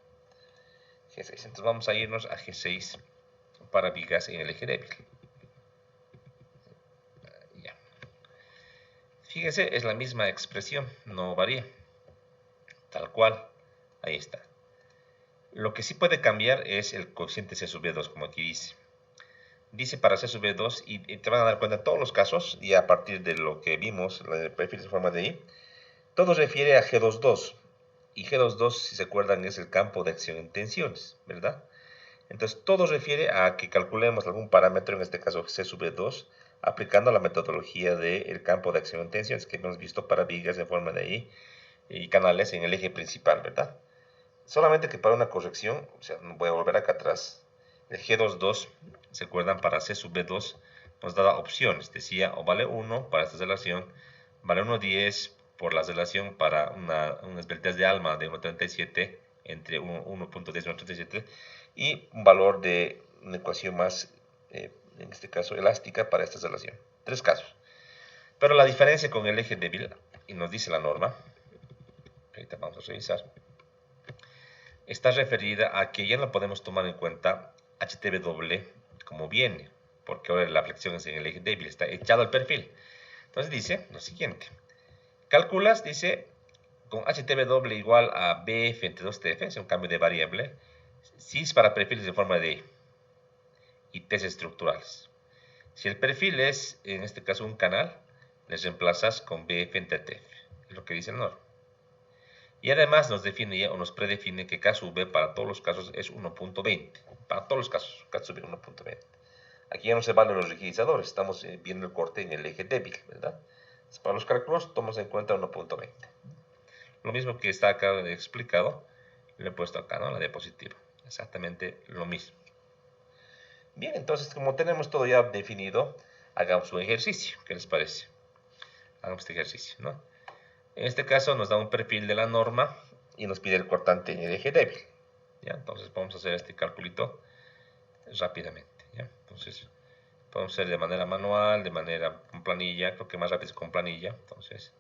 G6, entonces vamos a irnos a G6 para vigas en el eje débil. Ya. Fíjense, es la misma expresión, no varía. Tal cual, ahí está. Lo que sí puede cambiar es el coeficiente C sub B2, como aquí dice. Dice para C sub B2, y te van a dar cuenta en todos los casos, y a partir de lo que vimos, el perfil de forma de I, todo refiere a G22. Y G22, si se acuerdan, es el campo de acción en tensiones, ¿verdad? Entonces, todo refiere a que calculemos algún parámetro, en este caso C sub B2, aplicando la metodología del campo de acción en tensiones que hemos visto para vigas en forma de I y canales en el eje principal, ¿verdad? Solamente que para una corrección, o sea, voy a volver acá atrás, el G22, ¿se acuerdan? Para C sub B2 nos daba opciones. Decía o vale 1 para esta relación, vale 1,10 por la relación para una esbeltez de ALMA de 1,37 entre 1,10 y 1,37 y un valor de una ecuación más, en este caso, elástica para esta relación. 3 casos. Pero la diferencia con el eje débil, y nos dice la norma, ahorita vamos a revisar, está referida a que ya no podemos tomar en cuenta HTB doble como viene, porque ahora la flexión es en el eje débil, está echado al perfil. Entonces dice lo siguiente, calculas, dice, con HTB doble igual a BF entre 2TF, es un cambio de variable, si es para perfiles de forma de y T's estructurales. Si el perfil es, en este caso, un canal, les reemplazas con BF entre TF, es lo que dice el norma. Y además nos define ya, o nos predefine que K sub B para todos los casos es 1.20. Para todos los casos, K sub B 1.20. Aquí ya no se valen los rigidizadores, estamos viendo el corte en el eje débil, ¿verdad? Entonces, para los cálculos tomamos en cuenta 1.20. Lo mismo que está acá explicado, lo he puesto acá, ¿no? La diapositiva. Exactamente lo mismo. Bien, entonces como tenemos todo ya definido, hagamos un ejercicio. ¿Qué les parece? Hagamos este ejercicio, ¿no? En este caso nos da un perfil de la norma y nos pide el cortante en el eje débil. ¿Ya? Entonces vamos a hacer este calculito rápidamente. ¿Ya? Entonces podemos hacer de manera manual, de manera con planilla. Creo que más rápido es con planilla. Entonces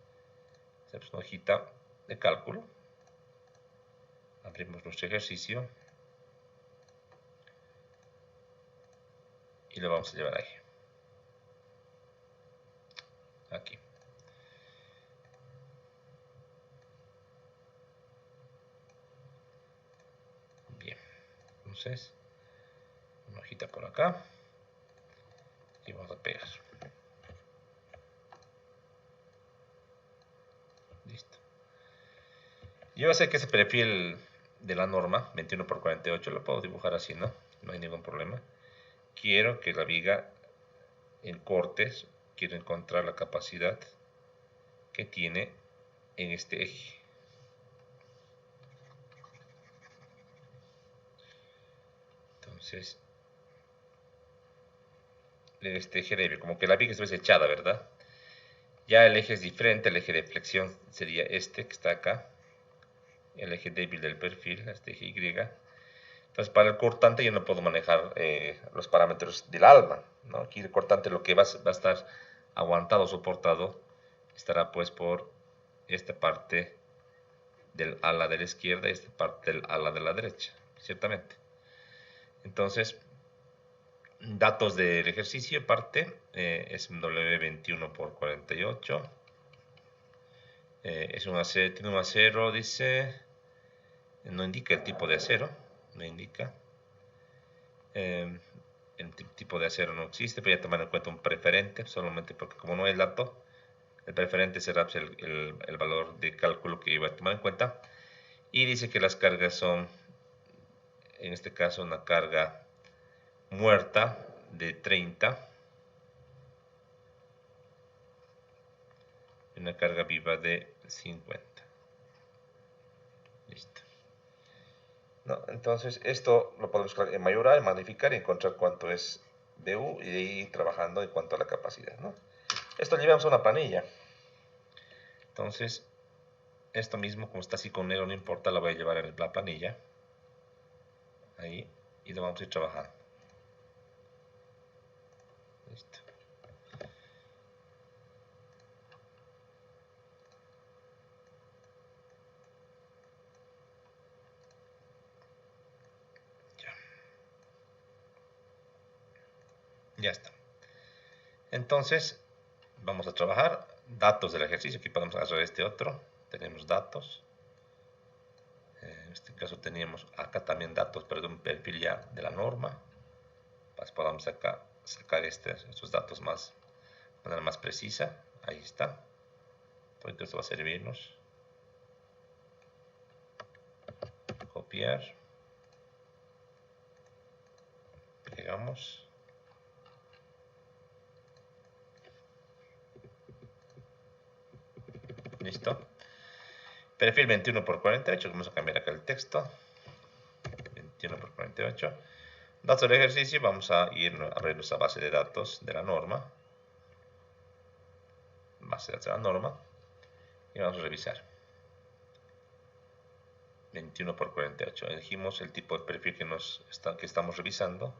hacemos una hojita de cálculo. Abrimos nuestro ejercicio. Y lo vamos a llevar ahí. Aquí. Bien. Entonces, una hojita por acá. Y vamos a pegar. Listo. Yo sé que ese perfil de la norma, 21 por 48, lo puedo dibujar así, ¿no? No hay ningún problema. Quiero que la viga en cortes, quiero encontrar la capacidad que tiene en este eje. Entonces, en este eje débil, como que la viga está desechada, ¿verdad? Ya el eje es diferente, el eje de flexión sería este que está acá, el eje débil del perfil, este eje Y. Entonces, para el cortante yo no puedo manejar los parámetros del ALMA, ¿no? Aquí el cortante lo que va a estar aguantado, soportado, estará pues por esta parte del ala de la izquierda y esta parte del ala de la derecha, ciertamente. Entonces, datos del ejercicio, parte, es un W21 por 48. Tiene un acero, dice, no indica el tipo de acero, no indica. El tipo de acero no existe, pero ya tomar en cuenta un preferente, solamente porque como no es dato, el preferente será pues, el valor de cálculo que iba a tomar en cuenta. Y dice que las cargas son, en este caso, una carga muerta de 30 y una carga viva de 50. Listo. ¿No? Entonces, esto lo podemos mayorar, magnificar y encontrar cuánto es BU y de ahí ir trabajando en cuanto a la capacidad, ¿no? Esto lo llevamos a una planilla. Entonces, esto mismo, como está así con negro, no importa, lo voy a llevar en la planilla. Ahí, y lo vamos a ir trabajando. Listo. Ya está. Entonces, vamos a trabajar datos del ejercicio. Aquí podemos hacer este otro. Tenemos datos. En este caso teníamos acá también datos, pero de un perfil ya de la norma. Pues podamos acá sacar estos datos de manera más precisa. Ahí está. Entonces esto va a servirnos. Copiar. Pegamos. Listo. Perfil 21 por 48. Vamos a cambiar acá el texto. 21 por 48. Datos del ejercicio, vamos a ir a ver nuestra base de datos de la norma. Base de datos de la norma. Y vamos a revisar. 21 por 48. Elegimos el tipo de perfil que estamos revisando.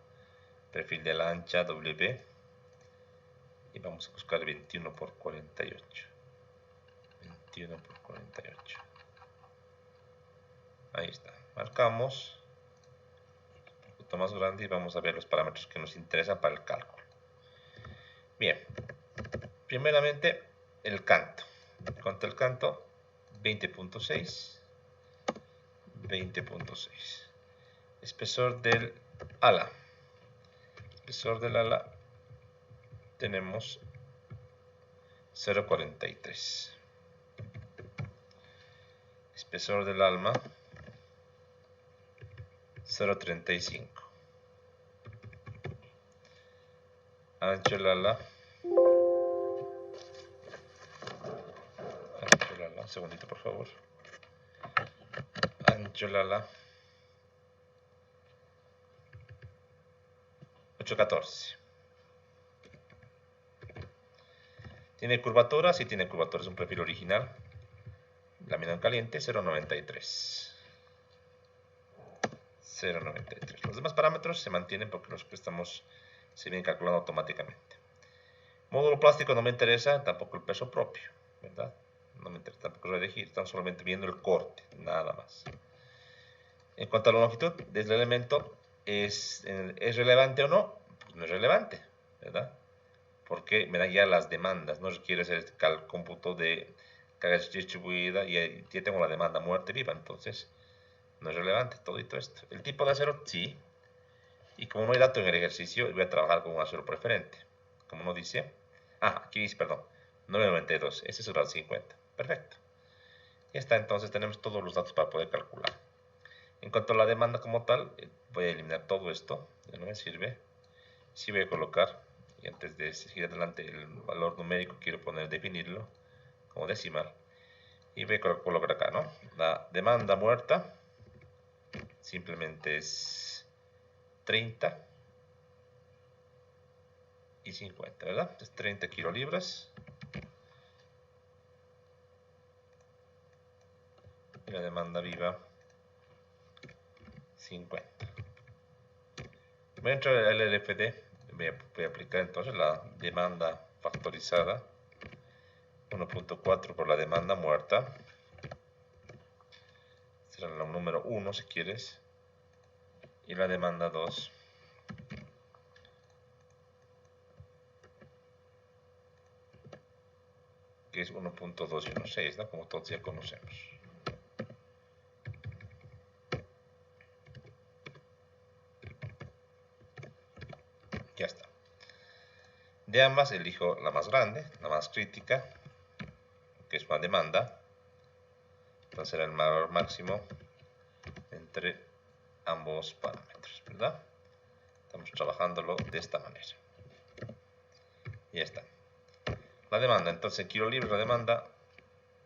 Perfil de la ancha W. Y vamos a buscar 21 por 48. 21 por 48. Ahí está. Marcamos. Un poquito más grande y vamos a ver los parámetros que nos interesan para el cálculo. Bien. Primeramente, el canto. ¿Cuánto el canto? 20.6. 20.6. Espesor del ala. Espesor del ala tenemos 0.43. Espesor del alma 0.35. Ancho del ala. Ancho del ala. Un segundito, por favor. Ancho del ala 8.14. ¿Tiene curvatura? Sí tiene curvatura, es un perfil original. Lámina en caliente 0.93. 0.93. Los demás parámetros se mantienen porque los préstamos se vienen calculando automáticamente. Módulo plástico no me interesa, tampoco el peso propio, ¿verdad? No me interesa tampoco redigir, estamos solamente viendo el corte, nada más. En cuanto a la longitud del elemento, ¿es relevante o no? Pues no es relevante, ¿verdad? Porque me dan ya las demandas, no requiere hacer el cómputo de carga distribuida y ya tengo la demanda muerte viva, entonces no es relevante todo esto. El tipo de acero, sí, y como no hay dato en el ejercicio, voy a trabajar con un acero preferente, como no dice, aquí dice, perdón, 992, ese es el grado 50, perfecto. Ya está, entonces tenemos todos los datos para poder calcular. En cuanto a la demanda como tal, voy a eliminar todo esto, ya no me sirve. Sí voy a colocar, y antes de seguir adelante, el valor numérico quiero definirlo como decimal. Y voy a colocar acá, ¿no? La demanda muerta simplemente es 30 y 50, ¿verdad? Es 30 kilolibras. Y la demanda viva 50. Voy a entrar al LFD, voy a aplicar entonces la demanda factorizada 1.4 por la demanda muerta. Será el número 1 si quieres. Y la demanda 2 que es 1.216, ¿no? Como todos ya conocemos. Ya está. De ambas elijo la más grande, la más crítica, que es una demanda. Entonces será el valor máximo entre ambos parámetros, ¿verdad? Estamos trabajándolo de esta manera. Ya está. La demanda, entonces en kilolibras la demanda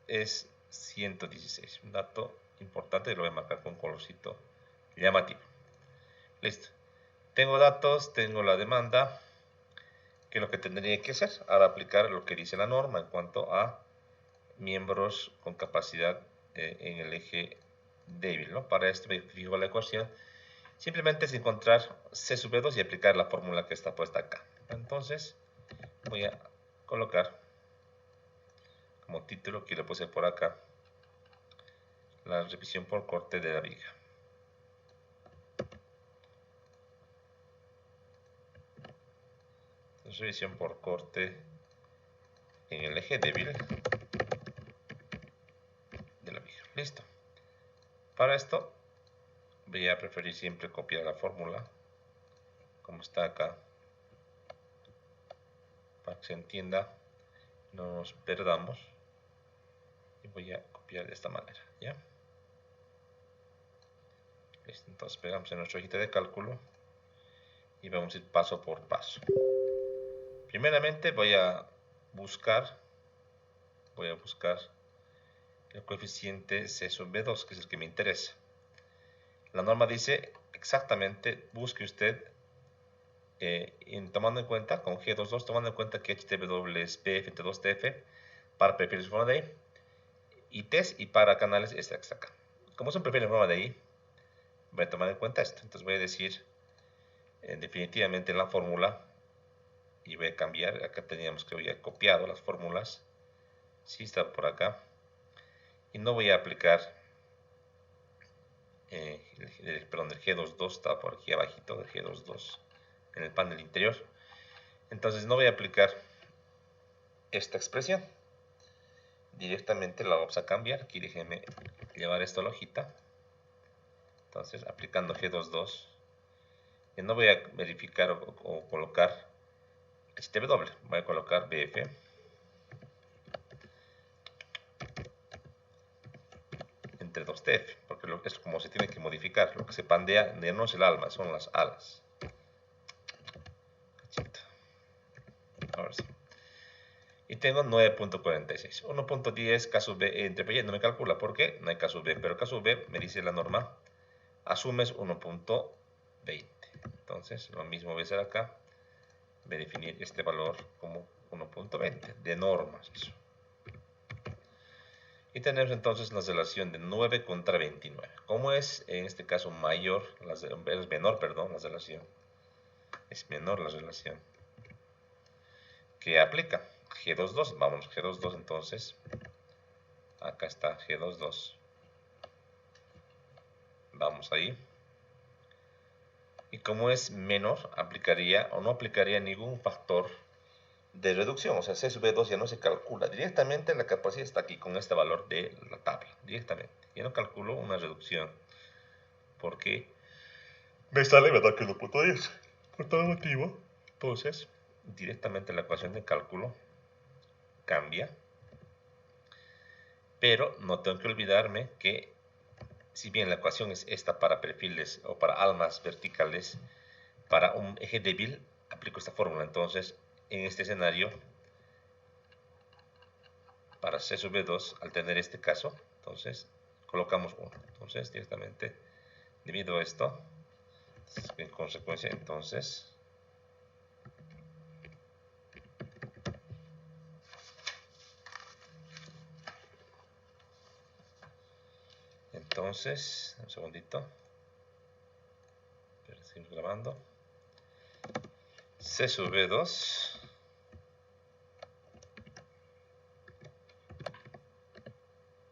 es 116. Un dato importante, lo voy a marcar con un colorcito llamativo. Listo. Tengo datos, tengo la demanda. ¿Qué es lo que tendría que hacer? Ahora aplicar lo que dice la norma en cuanto a miembros con capacidad en el eje débil, ¿no? Para esto me fijo la ecuación. Simplemente es encontrar C sub B2 y aplicar la fórmula que está puesta acá. Entonces voy a colocar como título, que le puse por acá, la revisión por corte de la viga. Entonces, revisión por corte en el eje débil de la viga. Listo. Para esto voy a preferir siempre copiar la fórmula como está acá, para que se entienda, no nos perdamos. Y voy a copiar de esta manera, ¿ya? Listo. Entonces pegamos en nuestra hojita de cálculo y vamos a ir paso por paso. Primeramente voy a buscar el coeficiente C sub B2, que es el que me interesa. La norma dice exactamente busque usted, tomando en cuenta, con G22, tomando en cuenta que HTW es PF entre 2TF para perfiles de forma de I, y test y para canales está acá. Como es un perfil en forma de I, voy a tomar en cuenta esto. Entonces voy a decir definitivamente en la fórmula, y voy a cambiar, acá teníamos que había copiado las fórmulas, sí está por acá, y no voy a aplicar, perdón, el G22 está por aquí abajito del G22 en el panel interior. Entonces no voy a aplicar esta expresión, directamente la vamos a cambiar. Aquí déjenme llevar esto a la hojita. Entonces aplicando G22, no voy a verificar o colocar HTW, voy a colocar BF entre 2TF, porque es como se tiene que modificar. Lo que se pandea no es el alma, son las alas. Ahora sí. Y tengo 9.46. 1.10 caso B entre P no me calcula. ¿Por qué? No hay caso B, pero caso B me dice la norma, asumes 1.20. Entonces lo mismo voy a hacer acá. Voy a definir este valor como 1.20 de normas. Eso. Y tenemos entonces la relación de 9 contra 29. ¿Cómo es en este caso mayor, es menor, perdón, la relación? Es menor la relación que aplica. G22, vamos, G22 entonces. Acá está G22. Vamos ahí. Y como es menor, aplicaría o no aplicaría ningún factor de reducción, o sea, C sub 2 ya no se calcula, directamente la capacidad está aquí con este valor de la tabla, directamente, ya no calculo una reducción, porque me sale, ¿verdad?, que es 1.10, por tal motivo, entonces, directamente la ecuación de cálculo cambia, pero no tengo que olvidarme que, si bien la ecuación es esta para perfiles o para almas verticales, para un eje débil, aplico esta fórmula, entonces, en este escenario, para C sub 2, al tener este caso, entonces colocamos 1. Entonces directamente divido esto, en consecuencia entonces un segundito, pero seguimos grabando. C sub 2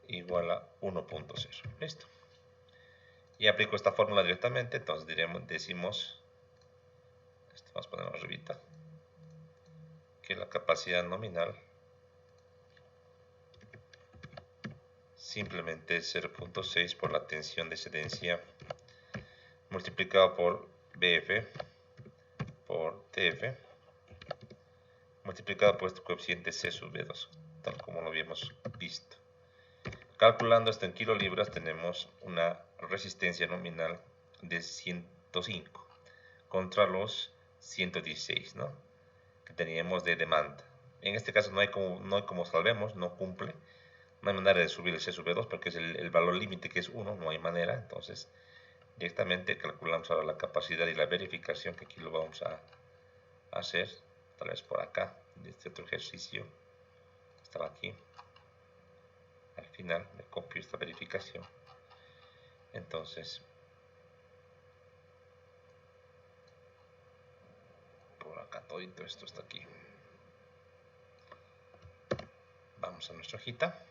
igual a 1.0. Listo. Y aplico esta fórmula directamente, entonces decimos, vamos a poner arribita, que la capacidad nominal simplemente es 0.6 por la tensión de excedencia multiplicado por BF por TF multiplicado por este coeficiente C sub 2, tal como lo habíamos visto. Calculando esto en kilolibras tenemos una resistencia nominal de 105 contra los 116, ¿no?, que teníamos de demanda. En este caso no hay como salvemos, no cumple, no hay manera de subir el C sub 2 porque es el valor límite que es 1, no hay manera. Entonces directamente calculamos ahora la capacidad y la verificación, que aquí lo vamos a hacer, tal vez por acá, de este otro ejercicio, estaba aquí. Al final me copio esta verificación. Entonces, por acá todo esto está aquí. Vamos a nuestra hojita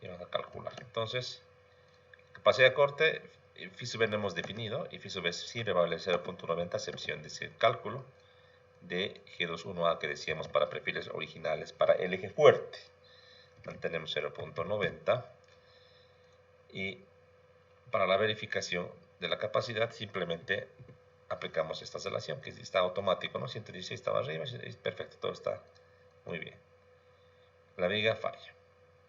y vamos a calcular. Entonces, capacidad de corte, phi sub n hemos definido, y phi sub s siempre va a valer 0.90 a excepción de ese cálculo de G21A que decíamos para perfiles originales para el eje fuerte. Mantenemos 0.90 y para la verificación de la capacidad simplemente aplicamos esta relación que está automático, ¿no? 116 estaba arriba, es perfecto, todo está muy bien. La viga falla,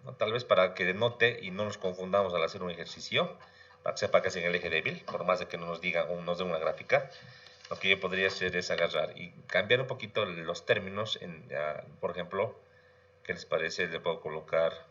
¿no? Tal vez para que denote y no nos confundamos al hacer un ejercicio, para que sepa que es en el eje débil, por más de que no nos diga nos dé una gráfica, lo que yo podría hacer es agarrar y cambiar un poquito los términos, por ejemplo, ¿qué les parece? Le puedo colocar